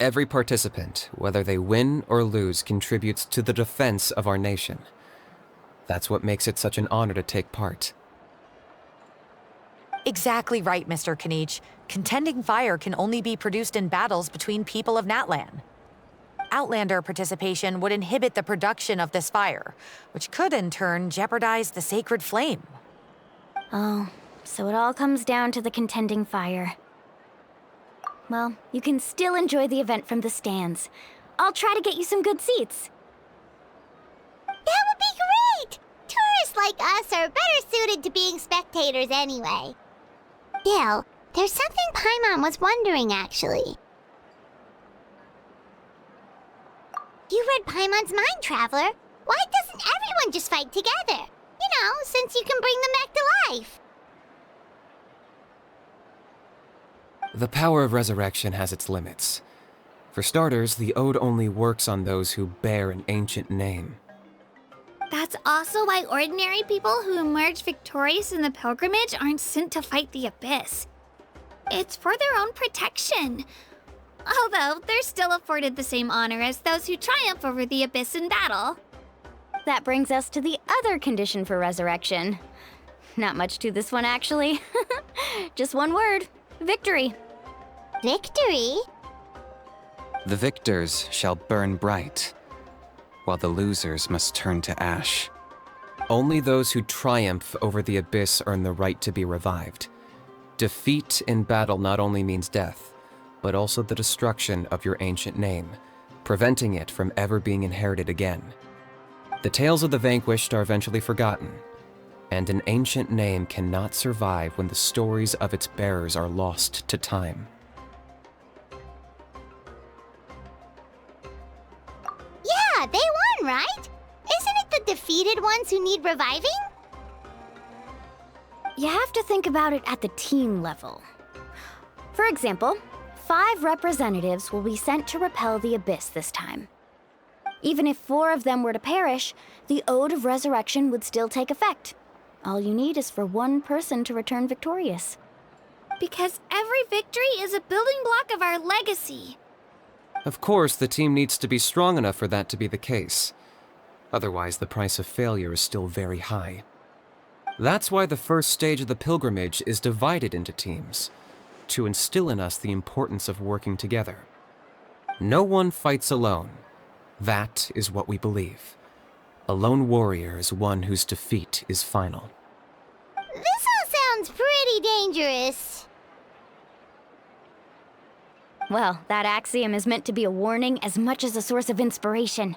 Every participant, whether they win or lose, contributes to the defense of our nation. That's what makes it such an honor to take part. Exactly right, Mr. Kanich. Contending fire can only be produced in battles between people of Natlan. Outlander participation would inhibit the production of this fire, which could in turn jeopardize the sacred flame. Oh, so it all comes down to the contending fire. Well, you can still enjoy the event from the stands. I'll try to get you some good seats. That would be great! Tourists like us are better suited to being spectators anyway. Still, there's something Paimon was wondering, actually. You read Paimon's mind, Traveler. Why doesn't everyone just fight together? You know, since you can bring them back to life. The power of resurrection has its limits. For starters, the Ode only works on those who bear an ancient name. That's also why ordinary people who emerge victorious in the pilgrimage aren't sent to fight the Abyss. It's for their own protection. Although, they're still afforded the same honor as those who triumph over the Abyss in battle. That brings us to the other condition for resurrection. Not much to this one, actually. Just one word. Victory. Victory? The victors shall burn bright, while the losers must turn to ash. Only those who triumph over the abyss earn the right to be revived. Defeat in battle not only means death, but also the destruction of your ancient name, preventing it from ever being inherited again. The tales of the vanquished are eventually forgotten, and an ancient name cannot survive when the stories of its bearers are lost to time. Yeah, they won, right? Isn't it the defeated ones who need reviving? You have to think about it at the team level. For example, 5 representatives will be sent to repel the abyss this time. Even if 4 of them were to perish, the Ode of Resurrection would still take effect. All you need is for 1 person to return victorious. Because every victory is a building block of our legacy. Of course, the team needs to be strong enough for that to be the case. Otherwise, the price of failure is still very high. That's why the first stage of the pilgrimage is divided into teams, to instill in us the importance of working together. No one fights alone. That is what we believe. A lone warrior is one whose defeat is final. This all sounds pretty dangerous. Well, that axiom is meant to be a warning as much as a source of inspiration.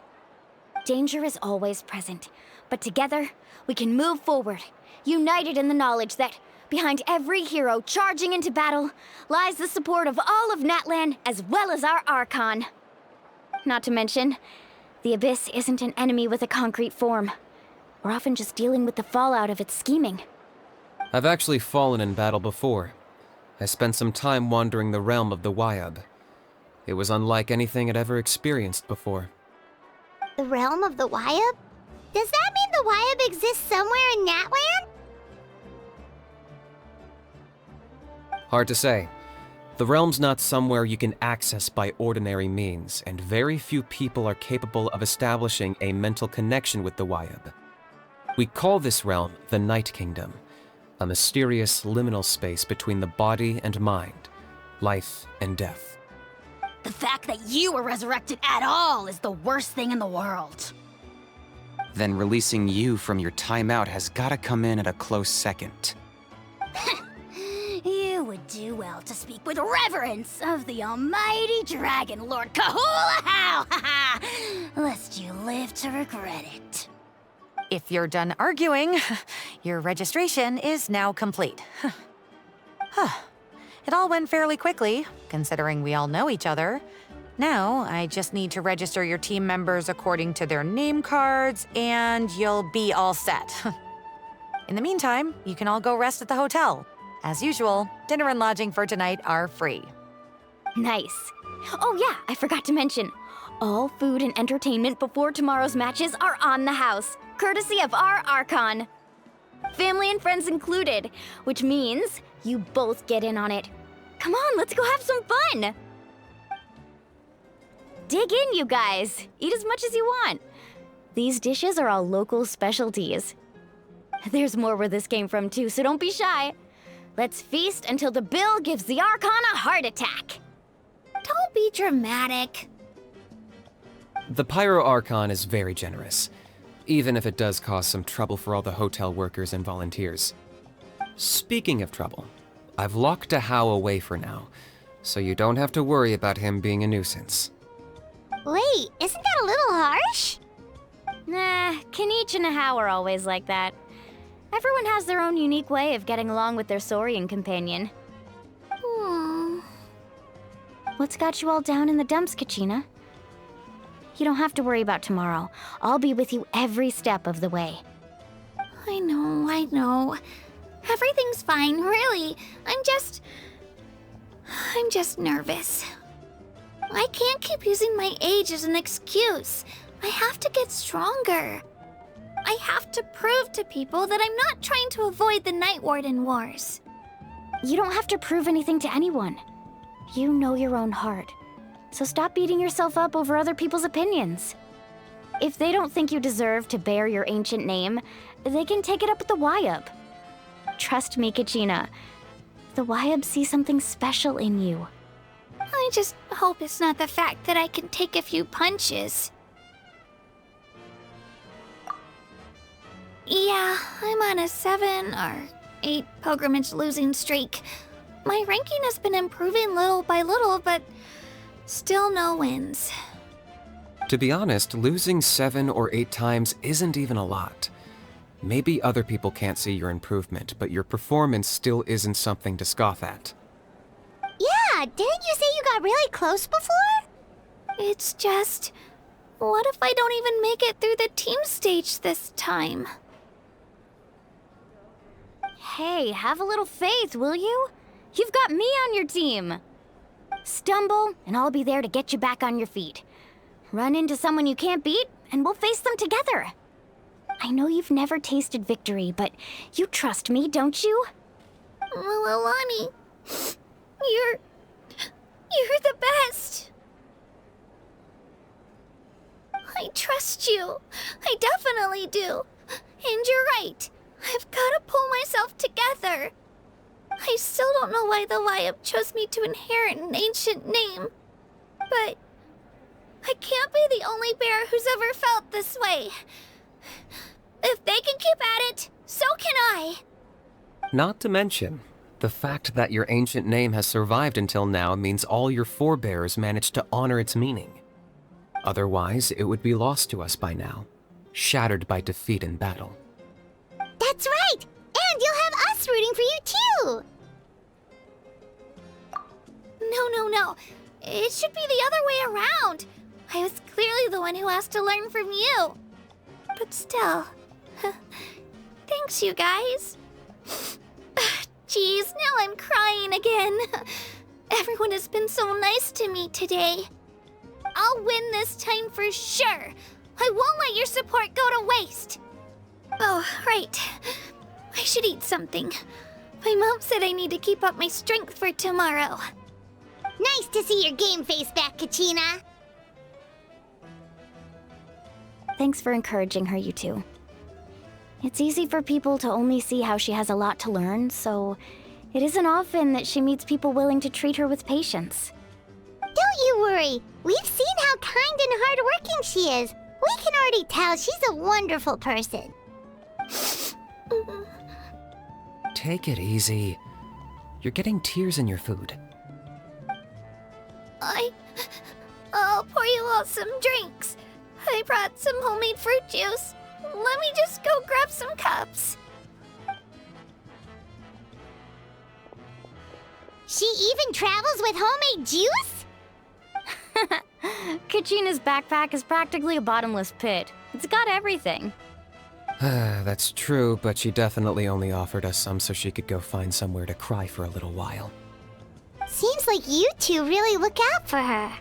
Danger is always present, but together, we can move forward, united in the knowledge that behind every hero charging into battle lies the support of all of Natlan as well as our Archon. Not to mention, the Abyss isn't an enemy with a concrete form. We're often just dealing with the fallout of its scheming. I've actually fallen in battle before. I spent some time wandering the realm of the Wyab. It was unlike anything I'd ever experienced before. The realm of the Wyab? Does that mean the Wyab exists somewhere in Natlan? Hard to say. The realm's not somewhere you can access by ordinary means, and very few people are capable of establishing a mental connection with the Wyab. We call this realm the Night Kingdom, a mysterious liminal space between the body and mind, life and death. The fact that you were resurrected at all is the worst thing in the world. Then releasing you from your timeout has gotta come in at a close second. You would do well to speak with reverence of the almighty Dragon Lord Kahula-How, lest you live to regret it. If you're done arguing, your registration is now complete. It all went fairly quickly, considering we all know each other. Now, I just need to register your team members according to their name cards, and you'll be all set. In the meantime, you can all go rest at the hotel. As usual, dinner and lodging for tonight are free. Nice. Oh yeah, I forgot to mention. All food and entertainment before tomorrow's matches are on the house, courtesy of our Archon. Family and friends included, which means you both get in on it. Come on, let's go have some fun! Dig in, you guys. Eat as much as you want. These dishes are all local specialties. There's more where this came from too, so don't be shy. Let's feast until the bill gives the Archon a heart attack. Don't be dramatic. The Pyro Archon is very generous, even if it does cause some trouble for all the hotel workers and volunteers. Speaking of trouble, I've locked a How away for now, so you don't have to worry about him being a nuisance. Wait, isn't that a little harsh? Nah, Kenichi and How are always like that. Everyone has their own unique way of getting along with their Saurian companion. What's got you all down in the dumps, Kachina? You don't have to worry about tomorrow. I'll be with you every step of the way. I know. Everything's fine, really. I'm just nervous. I can't keep using my age as an excuse. I have to get stronger. I have to prove to people that I'm not trying to avoid the Night Warden Wars. You don't have to prove anything to anyone. You know your own heart. So stop beating yourself up over other people's opinions. If they don't think you deserve to bear your ancient name, they can take it up with the Wyab. Trust me, Kachina. The Wyab see something special in you. I just hope it's not the fact that I can take a few punches. Yeah, I'm on a 7 or 8 pilgrimage losing streak. My ranking has been improving little by little, but still no wins. To be honest, losing 7 or 8 times isn't even a lot. Maybe other people can't see your improvement, but your performance still isn't something to scoff at. Yeah, didn't you say you got really close before? It's just, what if I don't even make it through the team stage this time? Hey, have a little faith, will you? You've got me on your team. Stumble, and I'll be there to get you back on your feet. Run into someone you can't beat, and we'll face them together. I know you've never tasted victory, but you trust me, don't you? Mulalani, you're the best. I trust you. I definitely do. And you're right. I've got to pull myself together. I still don't know why the Wyup chose me to inherit an ancient name. But I can't be the only bear who's ever felt this way. If they can keep at it, so can I. Not to mention, the fact that your ancient name has survived until now means all your forebears managed to honor its meaning. Otherwise, it would be lost to us by now, shattered by defeat in battle. That's right! And you'll have us rooting for you too! No. It should be the other way around. I was clearly the one who asked to learn from you. But still, thanks you guys. Geez, now I'm crying again. Everyone has been so nice to me today. I'll win this time for sure. I won't let your support go to waste. Oh, right. I should eat something. My mom said I need to keep up my strength for tomorrow. Nice to see your game face back, Kachina. Thanks for encouraging her, you two. It's easy for people to only see how she has a lot to learn, so it isn't often that she meets people willing to treat her with patience. Don't you worry. We've seen how kind and hardworking she is. We can already tell she's a wonderful person. Take it easy. You're getting tears in your food. I'll pour you all some drinks. I brought some homemade fruit juice. Let me just go grab some cups. She even travels with homemade juice? Kachina's backpack is practically a bottomless pit. It's got everything. That's true, but she definitely only offered us some so she could go find somewhere to cry for a little while. Seems like you two really look out for her.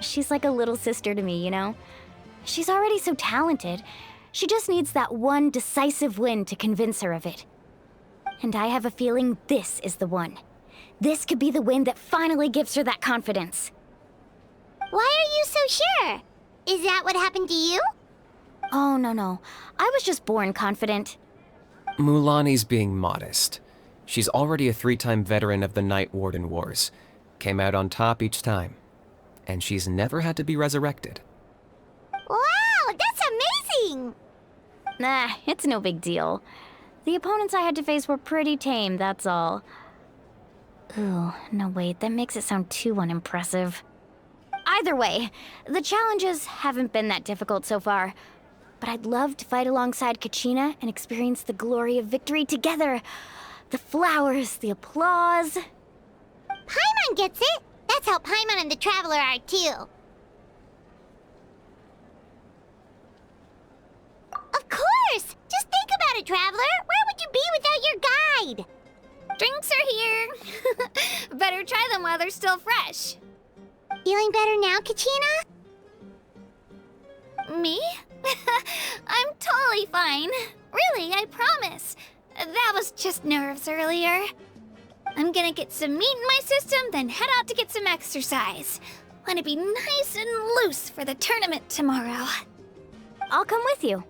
She's like a little sister to me, you know? She's already so talented. She just needs that one decisive win to convince her of it. And I have a feeling this is the one. This could be the win that finally gives her that confidence. Why are you so sure? Is that what happened to you? Oh, no. I was just born confident. Mulani's being modest. She's already a 3-time veteran of the Night Warden Wars. Came out on top each time. And she's never had to be resurrected. Wow, that's amazing! Nah, it's no big deal. The opponents I had to face were pretty tame, that's all. Ooh, no wait, that makes it sound too unimpressive. Either way, the challenges haven't been that difficult so far. But I'd love to fight alongside Kachina and experience the glory of victory together. The flowers, the applause. Paimon gets it! That's how Paimon and the Traveler are too. Of course! Just think about it, Traveler! Where would you be without your guide? Drinks are here. Better try them while they're still fresh. Feeling better now, Kachina? Me? I'm totally fine. Really, I promise. That was just nerves earlier. I'm gonna get some meat in my system, then head out to get some exercise. Want to be nice and loose for the tournament tomorrow. I'll come with you.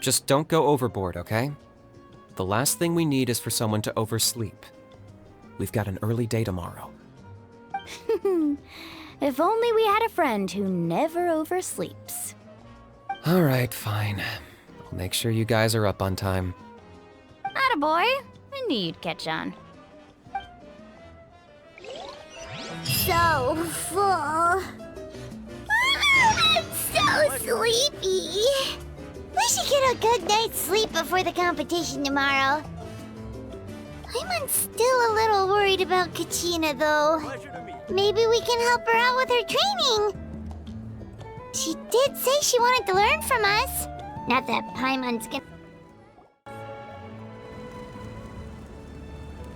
Just don't go overboard, okay? The last thing we need is for someone to oversleep. We've got an early day tomorrow. If only we had a friend who never oversleeps. All right, fine. I'll make sure you guys are up on time. Attaboy. I knew you'd catch on. So full. I'm so sleepy. We should get a good night's sleep before the competition tomorrow. I'm still a little worried about Kachina, though. Maybe we can help her out with her training. She did say she wanted to learn from us. Not that Paimon's gonna...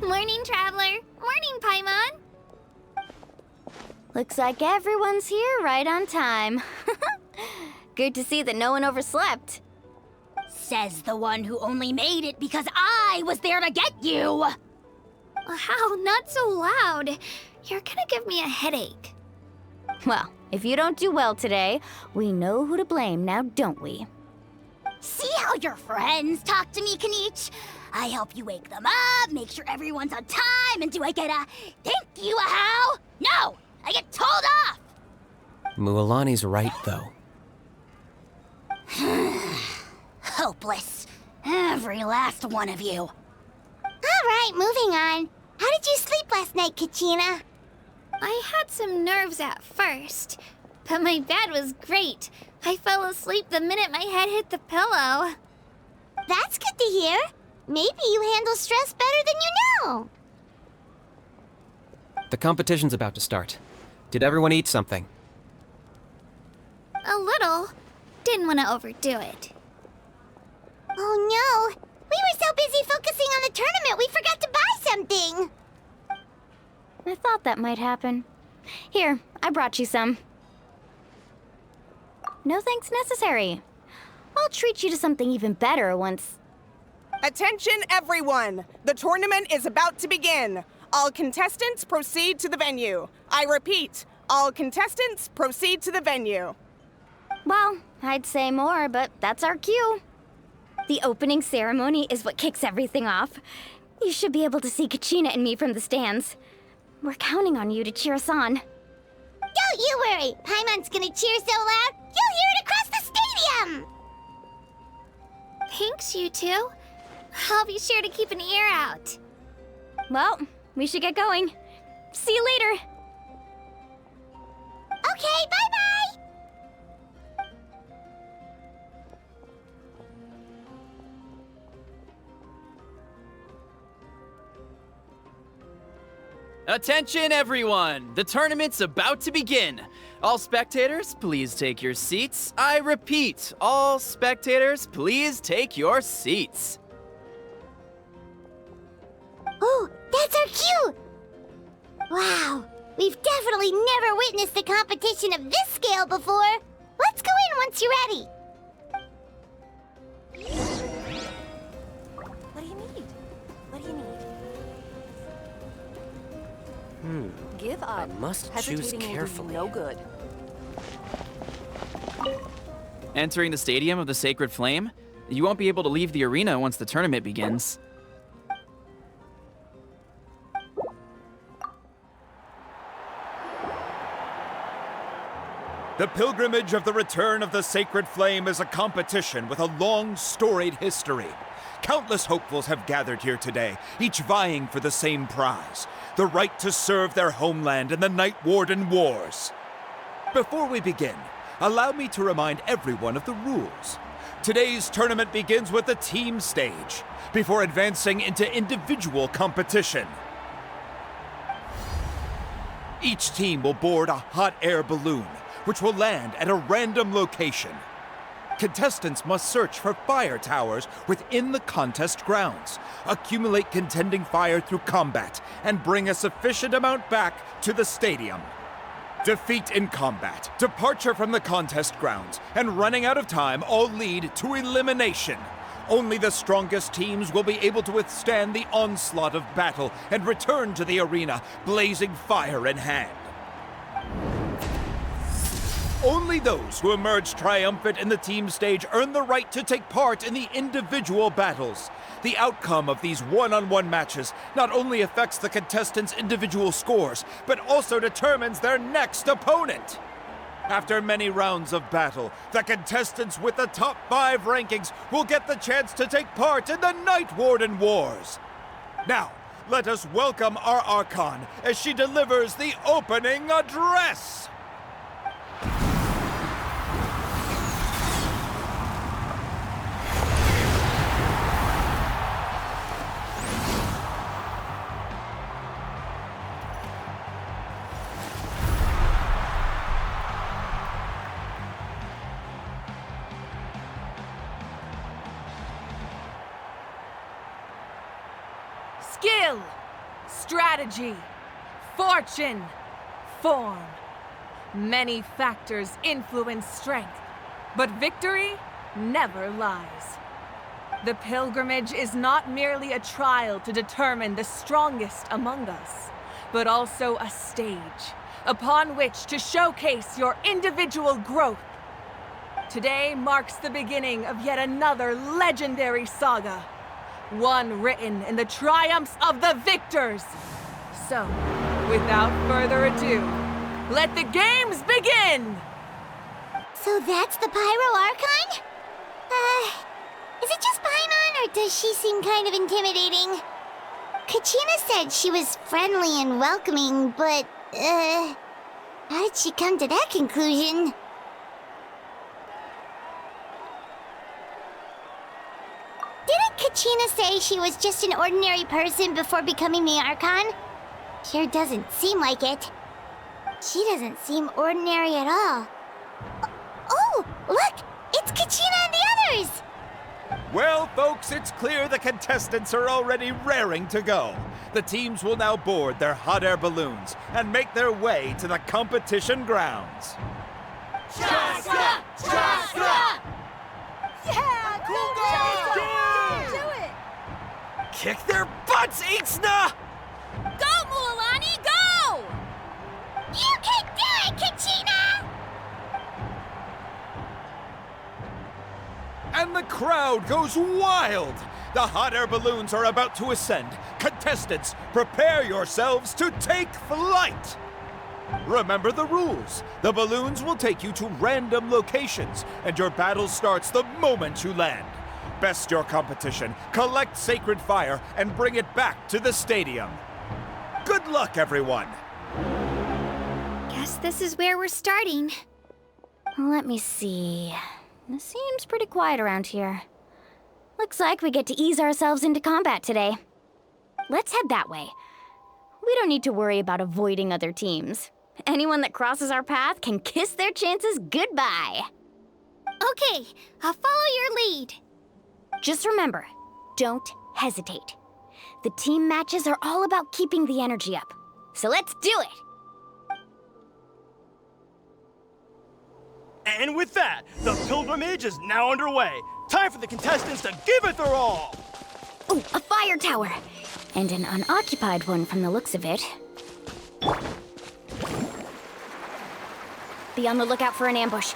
Morning, Traveler. Morning, Paimon. Looks like everyone's here right on time. Good to see that no one overslept. Says the one who only made it because I was there to get you! How? Not so loud. You're gonna give me a headache. Well, if you don't do well today, we know who to blame now, don't we? See how your friends talk to me, Kanich? I help you wake them up, make sure everyone's on time, and do I get a thank you, a how? No! I get told off! Mualani's right, though. Hopeless. Every last one of you. Alright, moving on. How did you sleep last night, Kachina? I had some nerves at first, but my bed was great. I fell asleep the minute my head hit the pillow. That's good to hear. Maybe you handle stress better than you know. The competition's about to start. Did everyone eat something? A little. Didn't want to overdo it. Oh no! We were so busy focusing on the tournament we forgot to buy something! I thought that might happen. Here, I brought you some. No thanks necessary. I'll treat you to something even better once... Attention, everyone! The tournament is about to begin. All contestants proceed to the venue. I repeat, all contestants proceed to the venue. Well, I'd say more, but that's our cue. The opening ceremony is what kicks everything off. You should be able to see Kachina and me from the stands. We're counting on you to cheer us on. Don't you worry! Paimon's gonna cheer so loud, you'll hear it across the stadium! Thanks, you two. I'll be sure to keep an ear out. Well, we should get going. See you later. Okay, bye-bye! Attention, everyone! The tournament's about to begin. All spectators, please take your seats. I repeat, all spectators, please take your seats. Oh, that's our cue! Wow, we've definitely never witnessed a competition of this scale before. Let's go in once you're ready. What do you need? What do you need? Give up. I must choose carefully. No good. Entering the Stadium of the Sacred Flame, you won't be able to leave the arena once the tournament begins. The pilgrimage of the return of the Sacred Flame is a competition with a long, storied history. Countless hopefuls have gathered here today, each vying for the same prize, the right to serve their homeland in the Night Warden Wars. Before we begin, allow me to remind everyone of the rules. Today's tournament begins with the team stage, before advancing into individual competition. Each team will board a hot air balloon, which will land at a random location. Contestants must search for fire towers within the contest grounds, accumulate contending fire through combat, and bring a sufficient amount back to the stadium. Defeat in combat, departure from the contest grounds, and running out of time all lead to elimination. Only the strongest teams will be able to withstand the onslaught of battle and return to the arena, blazing fire in hand. Only those who emerge triumphant in the team stage earn the right to take part in the individual battles. The outcome of these one-on-one matches not only affects the contestants' individual scores, but also determines their next opponent. After many rounds of battle, the contestants with the top 5 rankings will get the chance to take part in the Night Warden Wars. Now, let us welcome our Archon as she delivers the opening address. Skill, strategy, fortune, form. Many factors influence strength, but victory never lies. The pilgrimage is not merely a trial to determine the strongest among us, but also a stage upon which to showcase your individual growth. Today marks the beginning of yet another legendary saga. One written in the triumphs of the victors. So, without further ado, let the games begin! So that's the Pyro Archon? Is it just Paimon, or does she seem kind of intimidating? Kachina said she was friendly and welcoming, but, how did she come to that conclusion? Didn't Kachina say she was just an ordinary person before becoming the Archon? Sure doesn't seem like it. She doesn't seem ordinary at all. Oh, look! It's Kachina and the others! Well, folks, it's clear the contestants are already raring to go. The teams will now board their hot air balloons and make their way to the competition grounds. Chaska! Chaska! Yeah, cool guys! Do it! Kick their butts, Ixna! Go, Mualani, go! You can do it, Kachina! And the crowd goes wild! The hot air balloons are about to ascend. Contestants, prepare yourselves to take flight! Remember the rules. The balloons will take you to random locations, and your battle starts the moment you land. Best your competition, collect sacred fire, and bring it back to the stadium. Good luck, everyone! Guess this is where we're starting. Let me see. It seems pretty quiet around here. Looks like we get to ease ourselves into combat today. Let's head that way. We don't need to worry about avoiding other teams. Anyone that crosses our path can kiss their chances goodbye. Okay, I'll follow your lead. Just remember, don't hesitate. The team matches are all about keeping the energy up. So let's do it! And with that, the pilgrimage is now underway. Time for the contestants to give it their all! Ooh, a fire tower! And an unoccupied one from the looks of it. Be on the lookout for an ambush.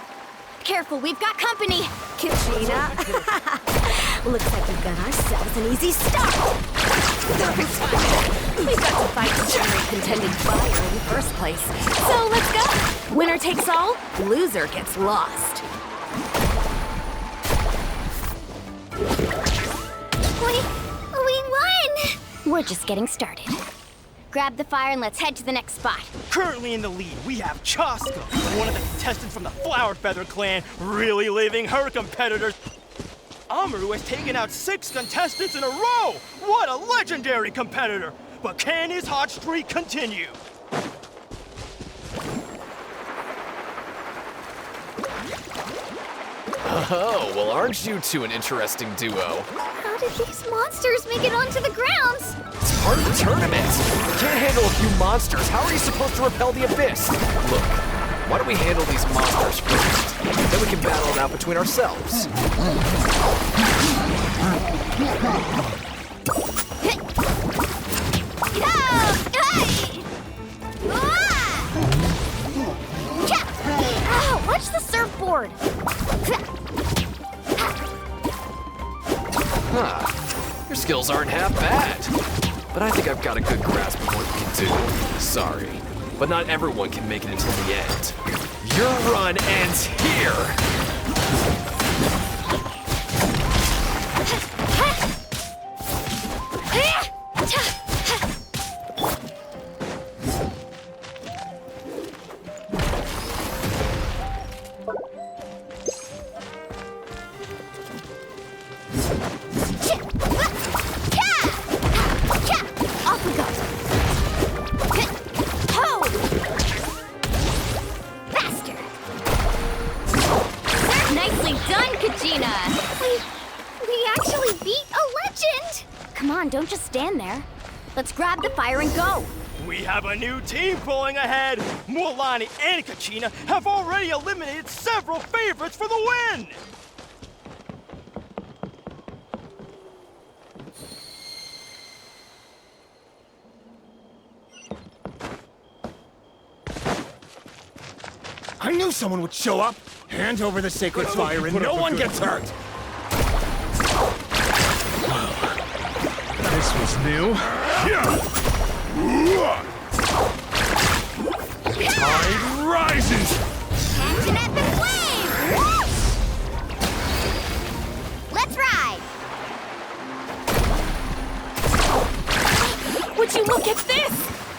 Careful, we've got company! Katrina! Looks like we've got ourselves an easy start! We've got to fight to generate contended fire in the first place. So let's go! Winner takes all, loser gets lost. We won! We're just getting started. Grab the fire and let's head to the next spot. Currently in the lead, we have Chaska, one of the contestants from the Flower Feather clan, really leaving her competitors. Amaru has taken out 6 contestants in a row! What a legendary competitor! But can his hot streak continue? Oh, well, aren't you two an interesting duo? How did these monsters make it onto the grounds? It's part of the tournament. You can't handle a few monsters. How are you supposed to repel the abyss? Look, why don't we handle these monsters first? Then we can battle it out between ourselves. Oh, watch the surfboard! Huh. Your skills aren't half bad. But I think I've got a good grasp of what you can do. Sorry, but not everyone can make it until the end. Your run ends here! Off we go. Faster. Nicely done, Kachina. We actually beat a legend. Come on, don't just stand there. Let's grab the fire and go. We have a new team pulling ahead. Mualani and Kachina have already eliminated several favorites for the win. I knew someone would show up! Hand over the sacred fire and no one gets hurt! This was new. The tide rises! Catching up in flames! Let's ride! Would you look at this?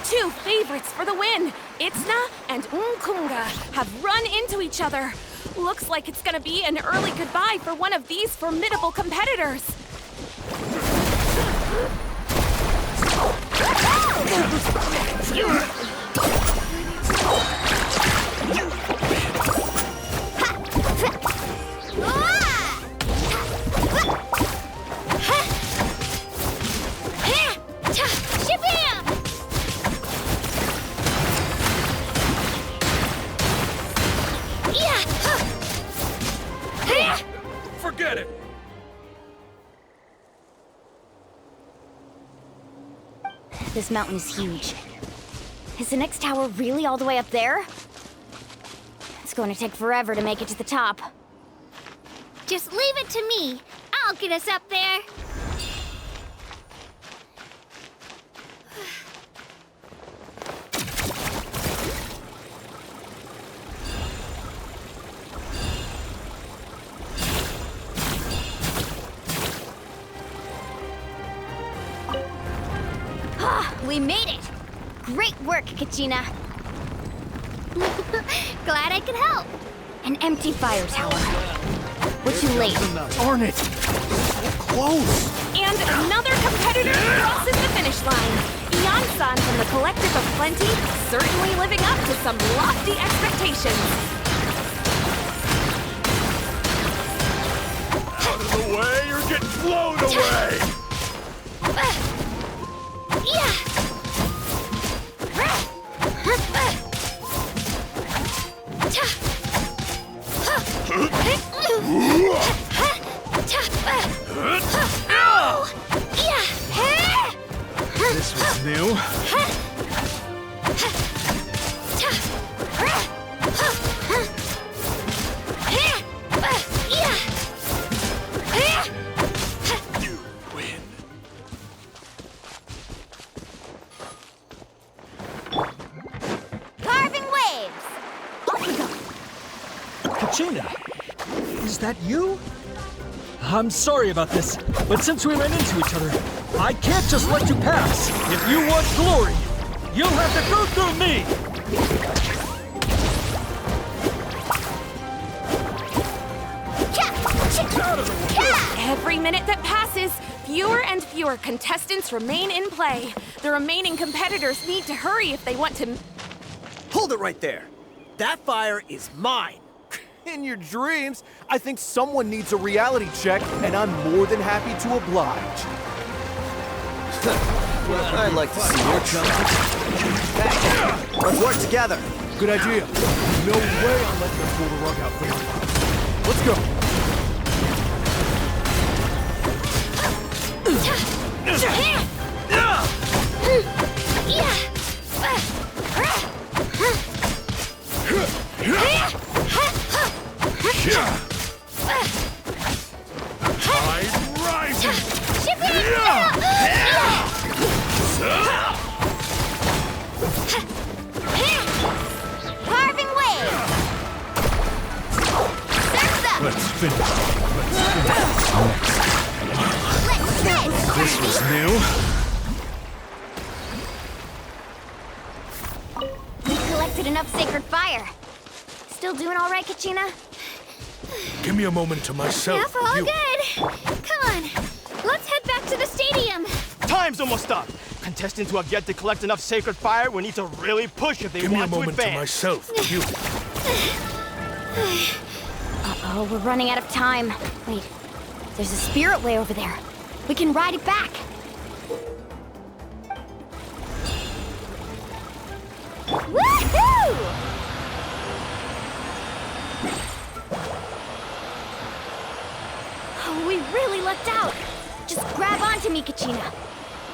2 favorites for the win. Itzna and Unkunga have run into each other. Looks like it's gonna be an early goodbye for one of these formidable competitors. Forget it! This mountain is huge. Is the next tower really all the way up there? It's going to take forever to make it to the top. Just leave it to me. I'll get us up there. We made it! Great work, Kachina! Glad I could help. An empty fire tower. We're too late. Darn it! Close! And another competitor crosses the finish line. Ian-san from the Collective of Plenty, certainly living up to some lofty expectations. Out of the way, you're getting blown away! This was new. You win. Carving waves. Kachina, is that you? I'm sorry about this, but since we ran into each other, I can't just let you pass. If you want glory, you'll have to go through me! Every minute that passes, fewer and fewer contestants remain in play. The remaining competitors need to hurry if they want to... Hold it right there! That fire is mine! In your dreams, I think someone needs a reality check, and I'm more than happy to oblige. I'd like to see your try. Let's work together. Good idea. No way I'm letting them pull the rug out from under. Let's go. Tide rises! Carving waves. was new. We collected enough sacred fire. Still doing all right, Kachina? Give me a moment to myself. Yep, all You- good. Come on, let's head back to the stadium. Time's almost up. Contestants who have yet to collect enough sacred fire will need to really push if they Give me a want to moment to advance. myself. You. Uh-oh, we're running out of time. Wait, there's a spirit way over there. We can ride it back. Woohoo! Oh, we really lucked out. Just grab onto me, Kachina.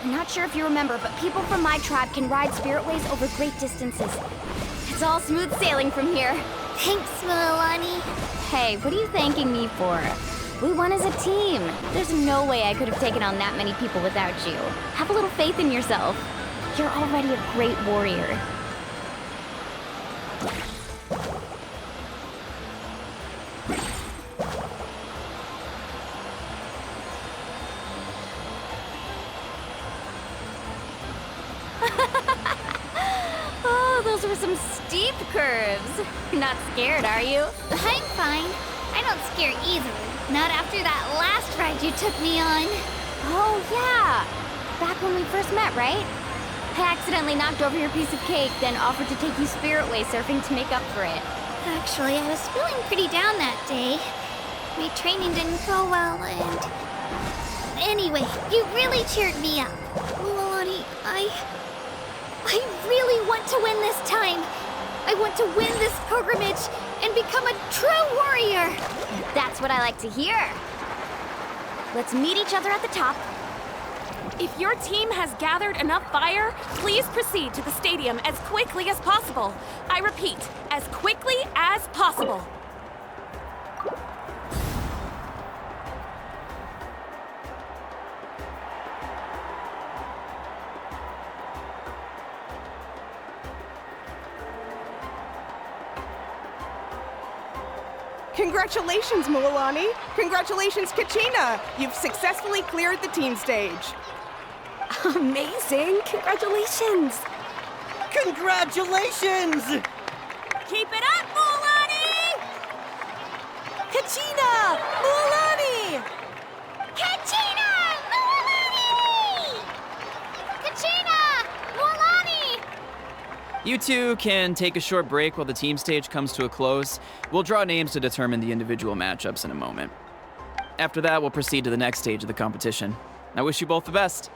I'm not sure if you remember, but people from my tribe can ride spiritways over great distances. It's all smooth sailing from here. Thanks, Milani. Hey, what are you thanking me for? We won as a team. There's no way I could have taken on that many people without you. Have a little faith in yourself. You're already a great warrior. Oh, those were some steep curves. You're not scared, are you? I'm fine. I don't scare easily. Not after that last ride you took me on. Oh, yeah. Back when we first met, right? I accidentally knocked over your piece of cake, then offered to take you spiritway surfing to make up for it. Actually, I was feeling pretty down that day. My training didn't go well, and... Anyway, you really cheered me up. Milani, I really want to win this time. I want to win this pilgrimage and become a true warrior. That's what I like to hear. Let's meet each other at the top. If your team has gathered enough fire, please proceed to the stadium as quickly as possible. I repeat, as quickly as possible. Congratulations, Milani. Congratulations, Kachina. You've successfully cleared the team stage. Amazing! Congratulations! Congratulations! Keep it up, Milani! Kachina! Milani! Kachina! Milani! Kachina! Milani! You two can take a short break while the team stage comes to a close. We'll draw names to determine the individual matchups in a moment. After that, we'll proceed to the next stage of the competition. I wish you both the best.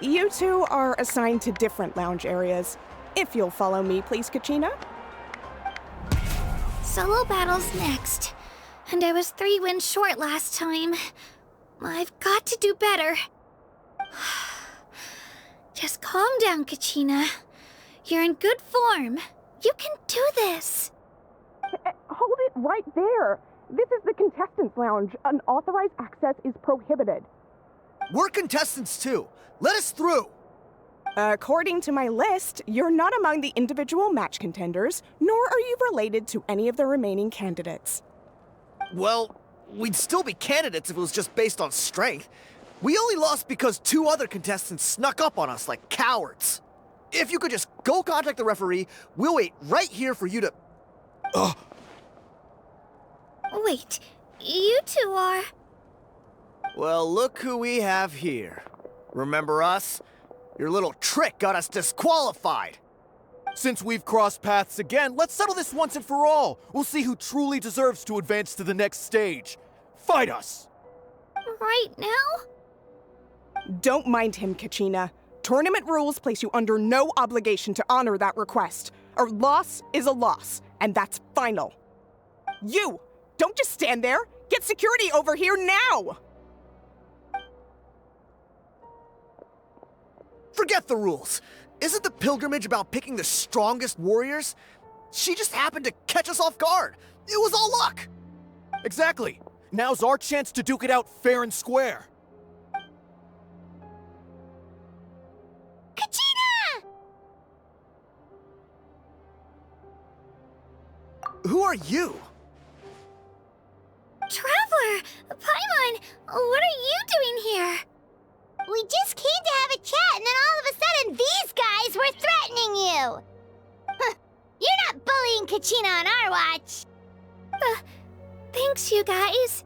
You two are assigned to different lounge areas. If you'll follow me, please, Kachina. Solo battles next. And I was 3 wins short last time. I've got to do better. Just calm down, Kachina. You're in good form. You can do this. Hold it right there. This is the contestants' lounge. Unauthorized access is prohibited. We're contestants too. Let us through. According to my list, you're not among the individual match contenders, nor are you related to any of the remaining candidates. Well, we'd still be candidates if it was just based on strength. We only lost because 2 other contestants snuck up on us like cowards. If you could just go contact the referee, we'll wait right here for you to... Ugh. Wait, you two are... Well, look who we have here. Remember us? Your little trick got us disqualified. Since we've crossed paths again, let's settle this once and for all. We'll see who truly deserves to advance to the next stage. Fight us! Right now? Don't mind him, Kachina. Tournament rules place you under no obligation to honor that request. A loss is a loss, and that's final. You! Don't just stand there! Get security over here now! Forget the rules. Isn't the pilgrimage about picking the strongest warriors? She just happened to catch us off guard. It was all luck. Exactly. Now's our chance to duke it out fair and square. Kachina! Who are you? Traveler! Paimon! What are you doing here? We just watch. Thanks, you guys.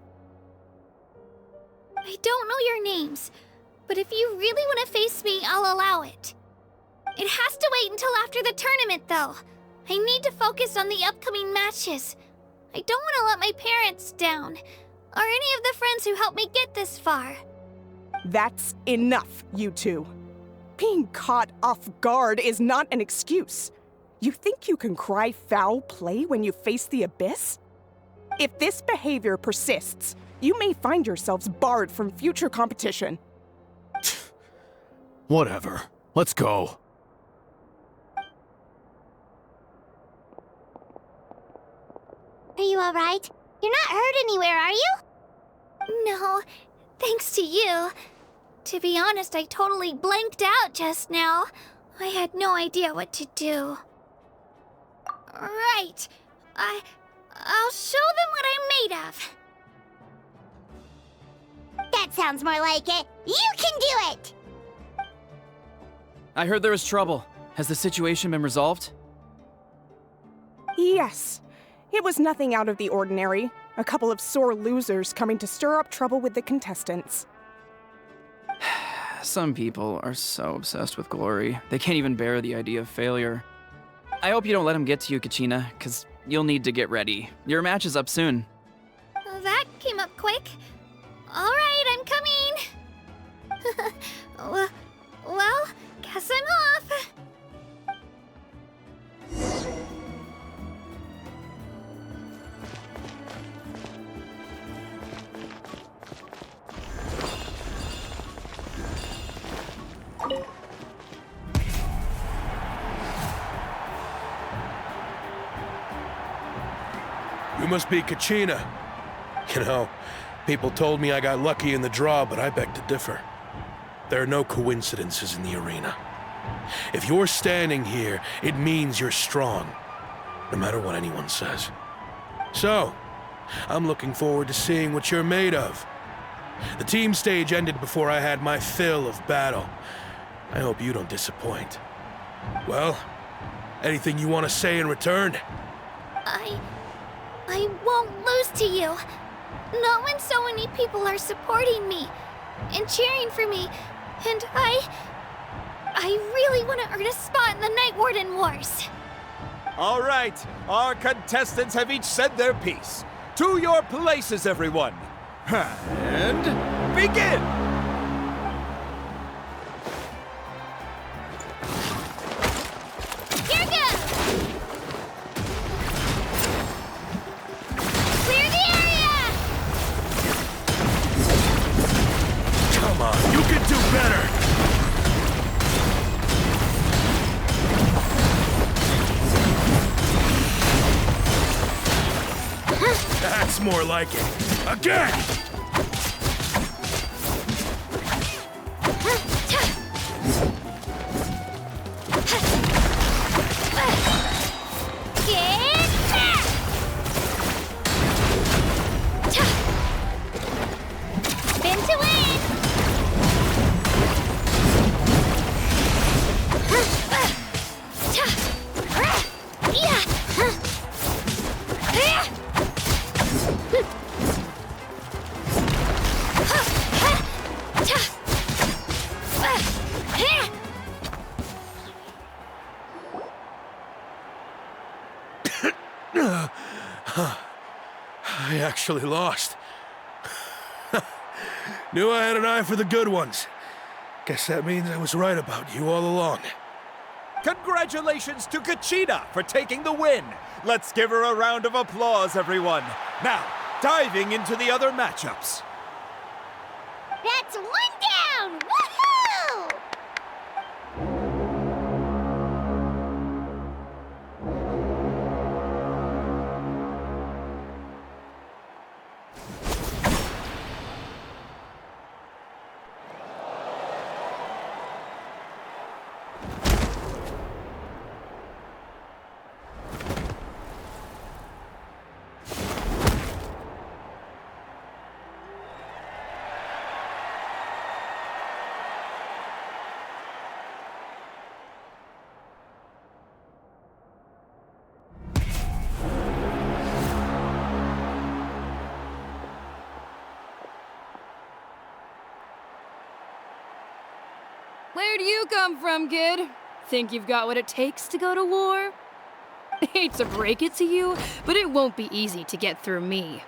I don't know your names, but if you really want to face me, I'll allow it. It has to wait until after the tournament, though. I need to focus on the upcoming matches. I don't want to let my parents down, or any of the friends who helped me get this far. That's enough, you two. Being caught off guard is not an excuse. You think you can cry foul play when you face the abyss? If this behavior persists, you may find yourselves barred from future competition. Whatever. Let's go. Are you alright? You're not hurt anywhere, are you? No, thanks to you. To be honest, I totally blanked out just now. I had no idea what to do. Right. I'll show them what I'm made of. That sounds more like it. You can do it! I heard there was trouble. Has the situation been resolved? Yes. It was nothing out of the ordinary. A couple of sore losers coming to stir up trouble with the contestants. Some people are so obsessed with glory, they can't even bear the idea of failure. I hope you don't let him get to you, Kachina, because you'll need to get ready. Your match is up soon. That came up quick. Alright, I'm coming. Well, guess I'm off. You must be Kachina. You know, people told me I got lucky in the draw, but I beg to differ. There are no coincidences in the arena. If you're standing here, it means you're strong, no matter what anyone says. So, I'm looking forward to seeing what you're made of. The team stage ended before I had my fill of battle. I hope you don't disappoint. Well, anything you want to say in return? I won't lose to you. Not when so many people are supporting me and cheering for me. And I really want to earn a spot in the Night Warden Wars. All right, our contestants have each said their piece. To your places, everyone. And begin! Here goes! Clear the area! Come on, you can do better! That's more like it. Again! Spin to win! I actually lost. Knew I had an eye for the good ones. Guess that means I was right about you all along. Congratulations to Kachina for taking the win. Let's give her a round of applause, everyone. Now, diving into the other matchups. That's one down! Woohoo! Where do you come from, kid? Think you've got what it takes to go to war? Hate to break it to you, but it won't be easy to get through me.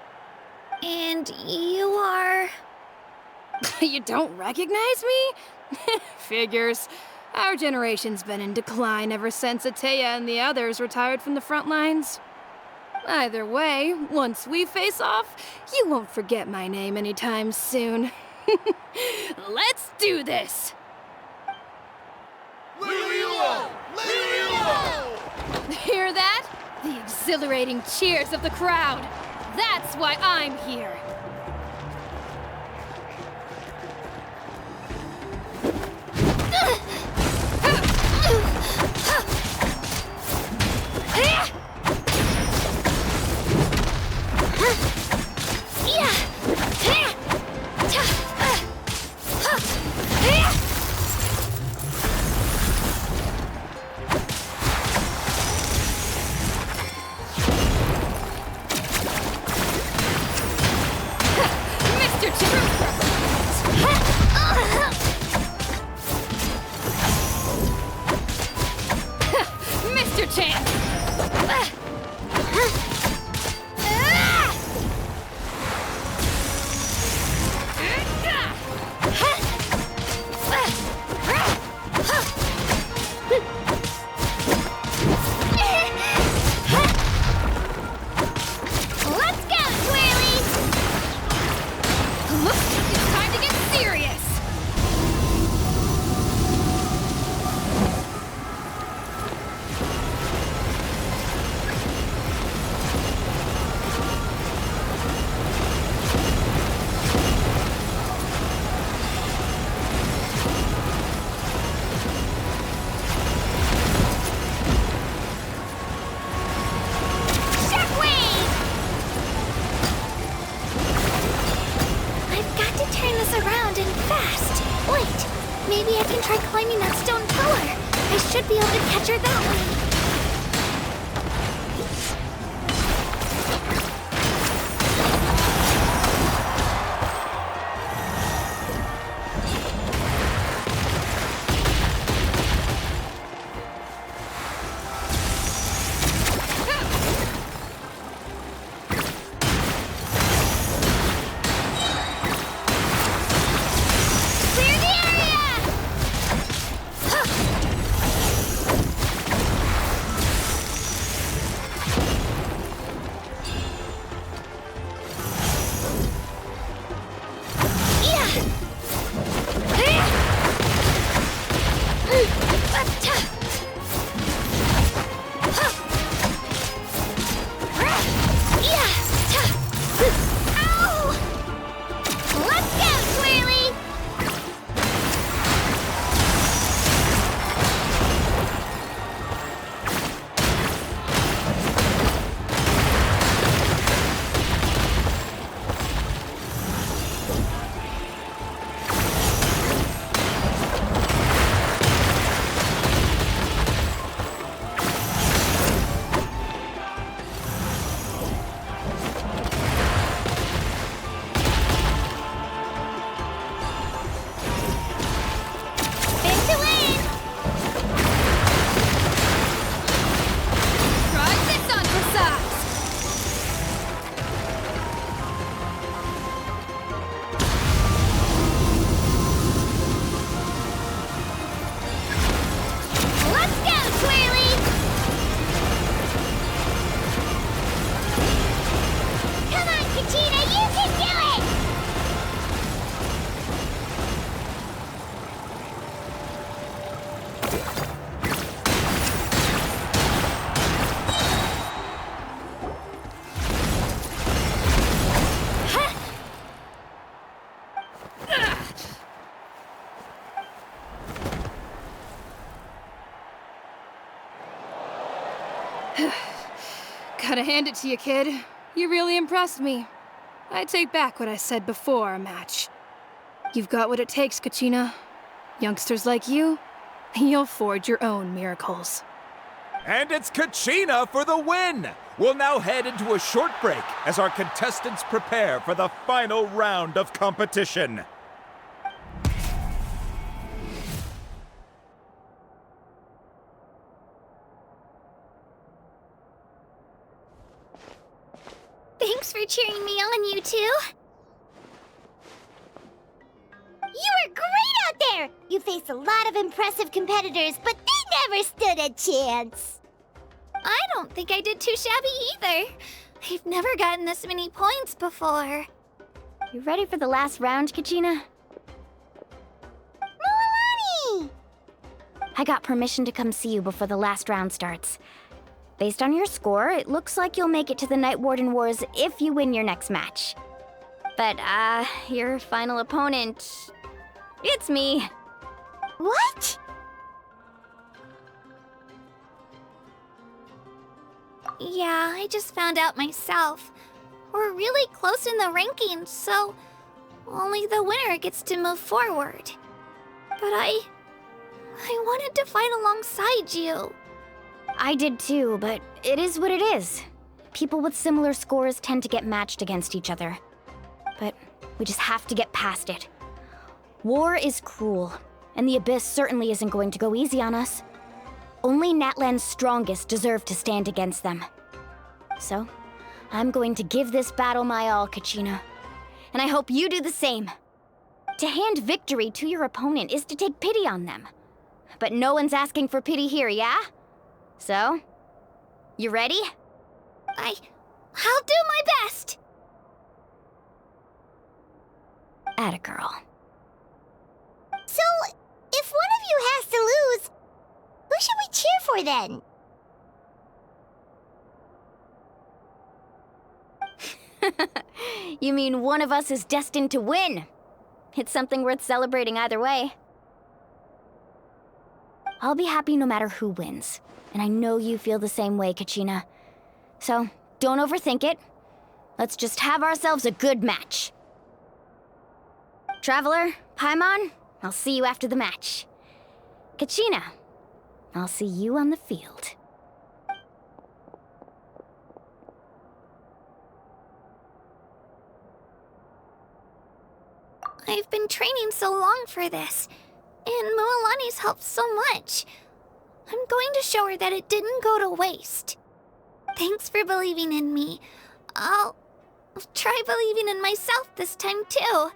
And you are... You don't recognize me? Figures. Our generation's been in decline ever since Ateya and the others retired from the front lines. Either way, once we face off, you won't forget my name anytime soon. Let's do this! Hear that? The exhilarating cheers of the crowd. That's why I'm here. Mr. Chan! Let's go, Twirly! Looks like it's time to get serious! I've got to turn this around and fast. Wait, maybe I can try climbing that stone pillar. I should be able to catch her that way. Clear the area! Ow! Let's go, Twirly! Spin to win! Try this on for size! Let's go, Twirly! Come on, Kachina, you can do it! Gotta hand it to you, kid. You really impressed me. I take back what I said before our match. You've got what it takes, Kachina. Youngsters like you, you'll forge your own miracles. And it's Kachina for the win! We'll now head into a short break as our contestants prepare for the final round of competition. cheering me on, you two. You were great out there! You faced a lot of impressive competitors, but they never stood a chance. I don't think I did too shabby either. I've never gotten this many points before. You ready for the last round, Kachina? Mualani! I got permission to come see you before the last round starts. Based on your score, it looks like you'll make it to the Night Warden Wars if you win your next match. But, your final opponent... it's me. What? Yeah, I just found out myself. We're really close in the rankings, so only the winner gets to move forward. But I wanted to fight alongside you. I did too, but it is what it is. People with similar scores tend to get matched against each other. But we just have to get past it. War is cruel, and the Abyss certainly isn't going to go easy on us. Only Natlan's strongest deserve to stand against them. So, I'm going to give this battle my all, Kachina. And I hope you do the same. To hand victory to your opponent is to take pity on them. But no one's asking for pity here, yeah? So, you ready? I'll do my best! Atta girl. So, if one of you has to lose, who should we cheer for then? You mean one of us is destined to win? It's something worth celebrating either way. I'll be happy no matter who wins. And I know you feel the same way, Kachina. So, don't overthink it. Let's just have ourselves a good match. Traveler, Paimon, I'll see you after the match. Kachina, I'll see you on the field. I've been training so long for this, and Mualani's helped so much. I'm going to show her that it didn't go to waste. Thanks for believing in me. I'll try believing in myself this time too.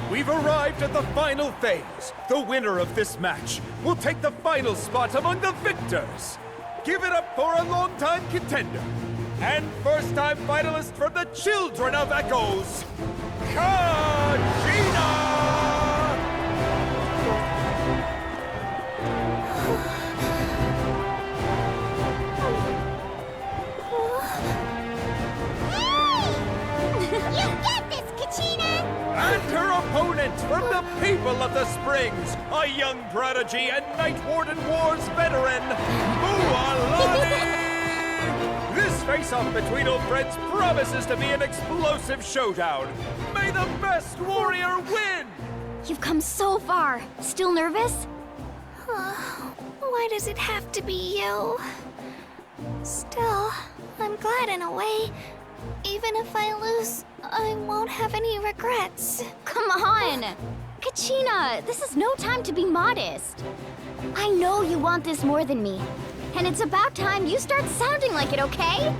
We've arrived at the final phase. The winner of this match will take the final spot among the victors. Give it up for a longtime contender and first-time finalist from the Children of Echoes, Kachina! You get this, Kachina! And her opponent from the People of the Springs, a young prodigy and Night Warden Wars veteran, Mualani! This face-off between old friends promises to be an explosive showdown. May the best warrior win! You've come so far. Still nervous? Why does it have to be you? Still, I'm glad in a way. Even if I lose, I won't have any regrets. Come on! Kachina, this is no time to be modest. I know you want this more than me. And it's about time you start sounding like it, okay?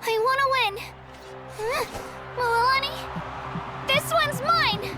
I want to win. Mualani, this one's mine!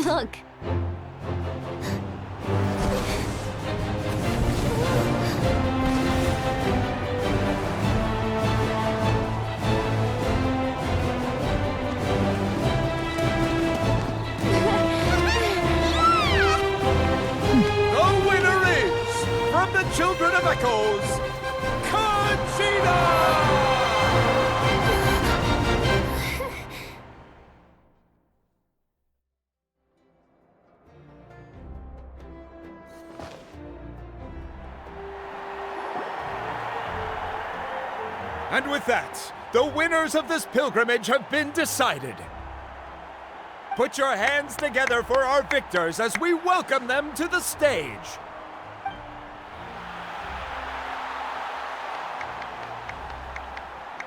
Look. The winner is, from the Children of Echoes, Conchita! And with that, the winners of this pilgrimage have been decided. Put your hands together for our victors as we welcome them to the stage.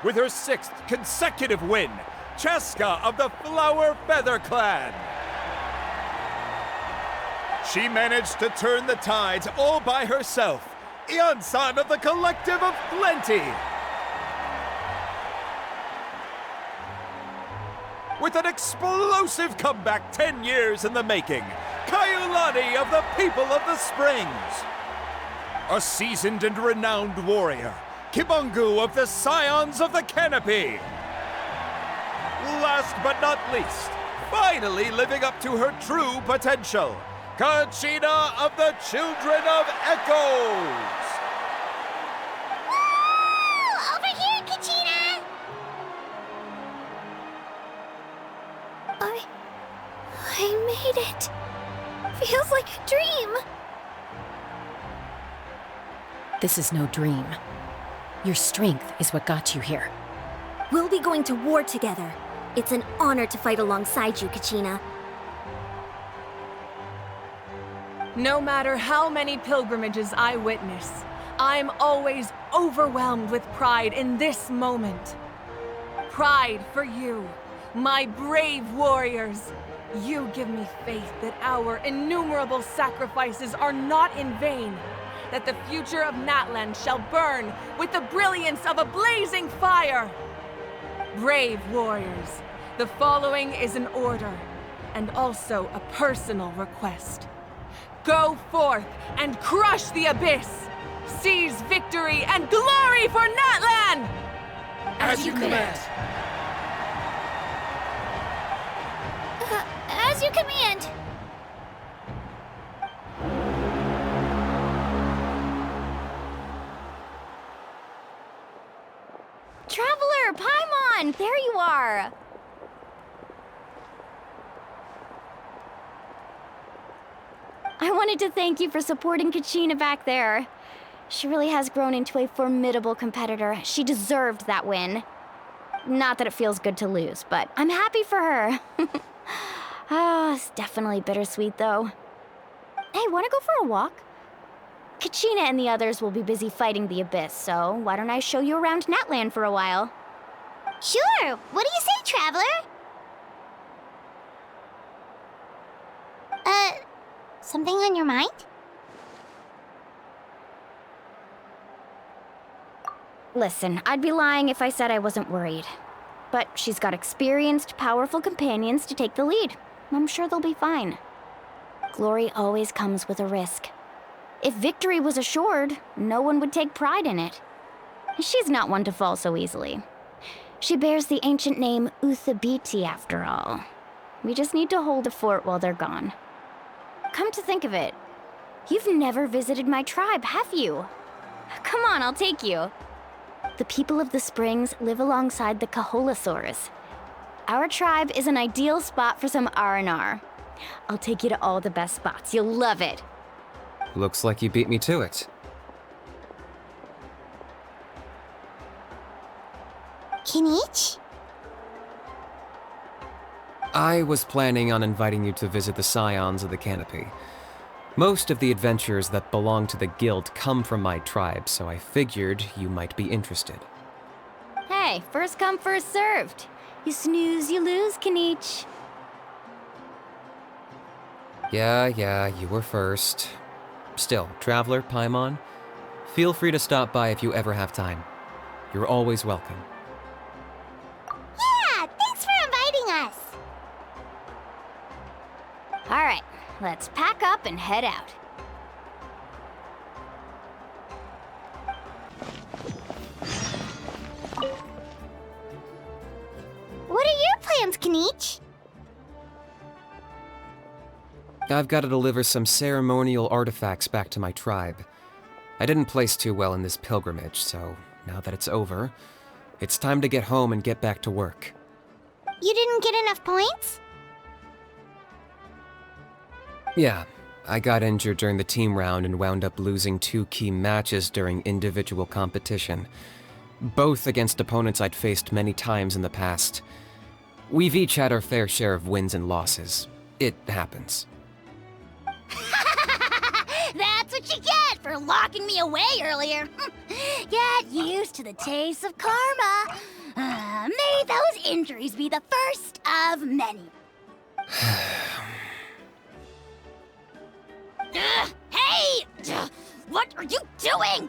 With her 6th consecutive win, Cheska of the Flower Feather Clan. She managed to turn the tides all by herself. Ian-san of the Collective of Plenty. With an explosive comeback 10 years in the making, Kaiulani of the People of the Springs. A seasoned and renowned warrior, Kibangu of the Scions of the Canopy. Last but not least, finally living up to her true potential, Conchita of the Children of Echoes. Woo! Over here, Conchita! I made it. Feels like a dream. This is no dream. Your strength is what got you here. We'll be going to war together. It's an honor to fight alongside you, Kachina. No matter how many pilgrimages I witness, I'm always overwhelmed with pride in this moment. Pride for you, my brave warriors. You give me faith that our innumerable sacrifices are not in vain, that the future of Natlan shall burn with the brilliance of a blazing fire. Brave warriors, the following is an order, and also a personal request. Go forth and crush the abyss! Seize victory and glory for Natlan! As you command. As you command. Traveler, Paimon, there you are. I wanted to thank you for supporting Kachina back there. She really has grown into a formidable competitor. She deserved that win. Not that it feels good to lose, but I'm happy for her. It's definitely bittersweet, though. Hey, wanna go for a walk? Kachina and the others will be busy fighting the Abyss, so why don't I show you around Natlan for a while? Sure. What do you say, Traveler? Something on your mind? Listen, I'd be lying if I said I wasn't worried. But she's got experienced, powerful companions to take the lead. I'm sure they'll be fine. Glory always comes with a risk. If victory was assured, no one would take pride in it. She's not one to fall so easily. She bears the ancient name Uthabiti, after all. We just need to hold the fort while they're gone. Come to think of it, you've never visited my tribe, have you? Come on, I'll take you. The people of the Springs live alongside the Kaholasaurus. Our tribe is an ideal spot for some R&R. I'll take you to all the best spots. You'll love it. Looks like you beat me to it. Kinich? I was planning on inviting you to visit the Scions of the Canopy. Most of the adventurers that belong to the guild come from my tribe, so I figured you might be interested. Hey, first come, first served. You snooze, you lose, Kinich. Yeah, you were first. Still, Traveler, Paimon, feel free to stop by if you ever have time. You're always welcome. Yeah, thanks for inviting us. Alright, let's pack up and head out. What are your plans, Kanichi? I've got to deliver some ceremonial artifacts back to my tribe. I didn't place too well in this pilgrimage, so now that it's over, it's time to get home and get back to work. You didn't get enough points? Yeah, I got injured during the team round and wound up losing 2 key matches during individual competition, both against opponents I'd faced many times in the past. We've each had our fair share of wins and losses. It happens. That's what you get for locking me away earlier. Get used to the taste of karma. May those injuries be the first of many. Hey! What are you doing?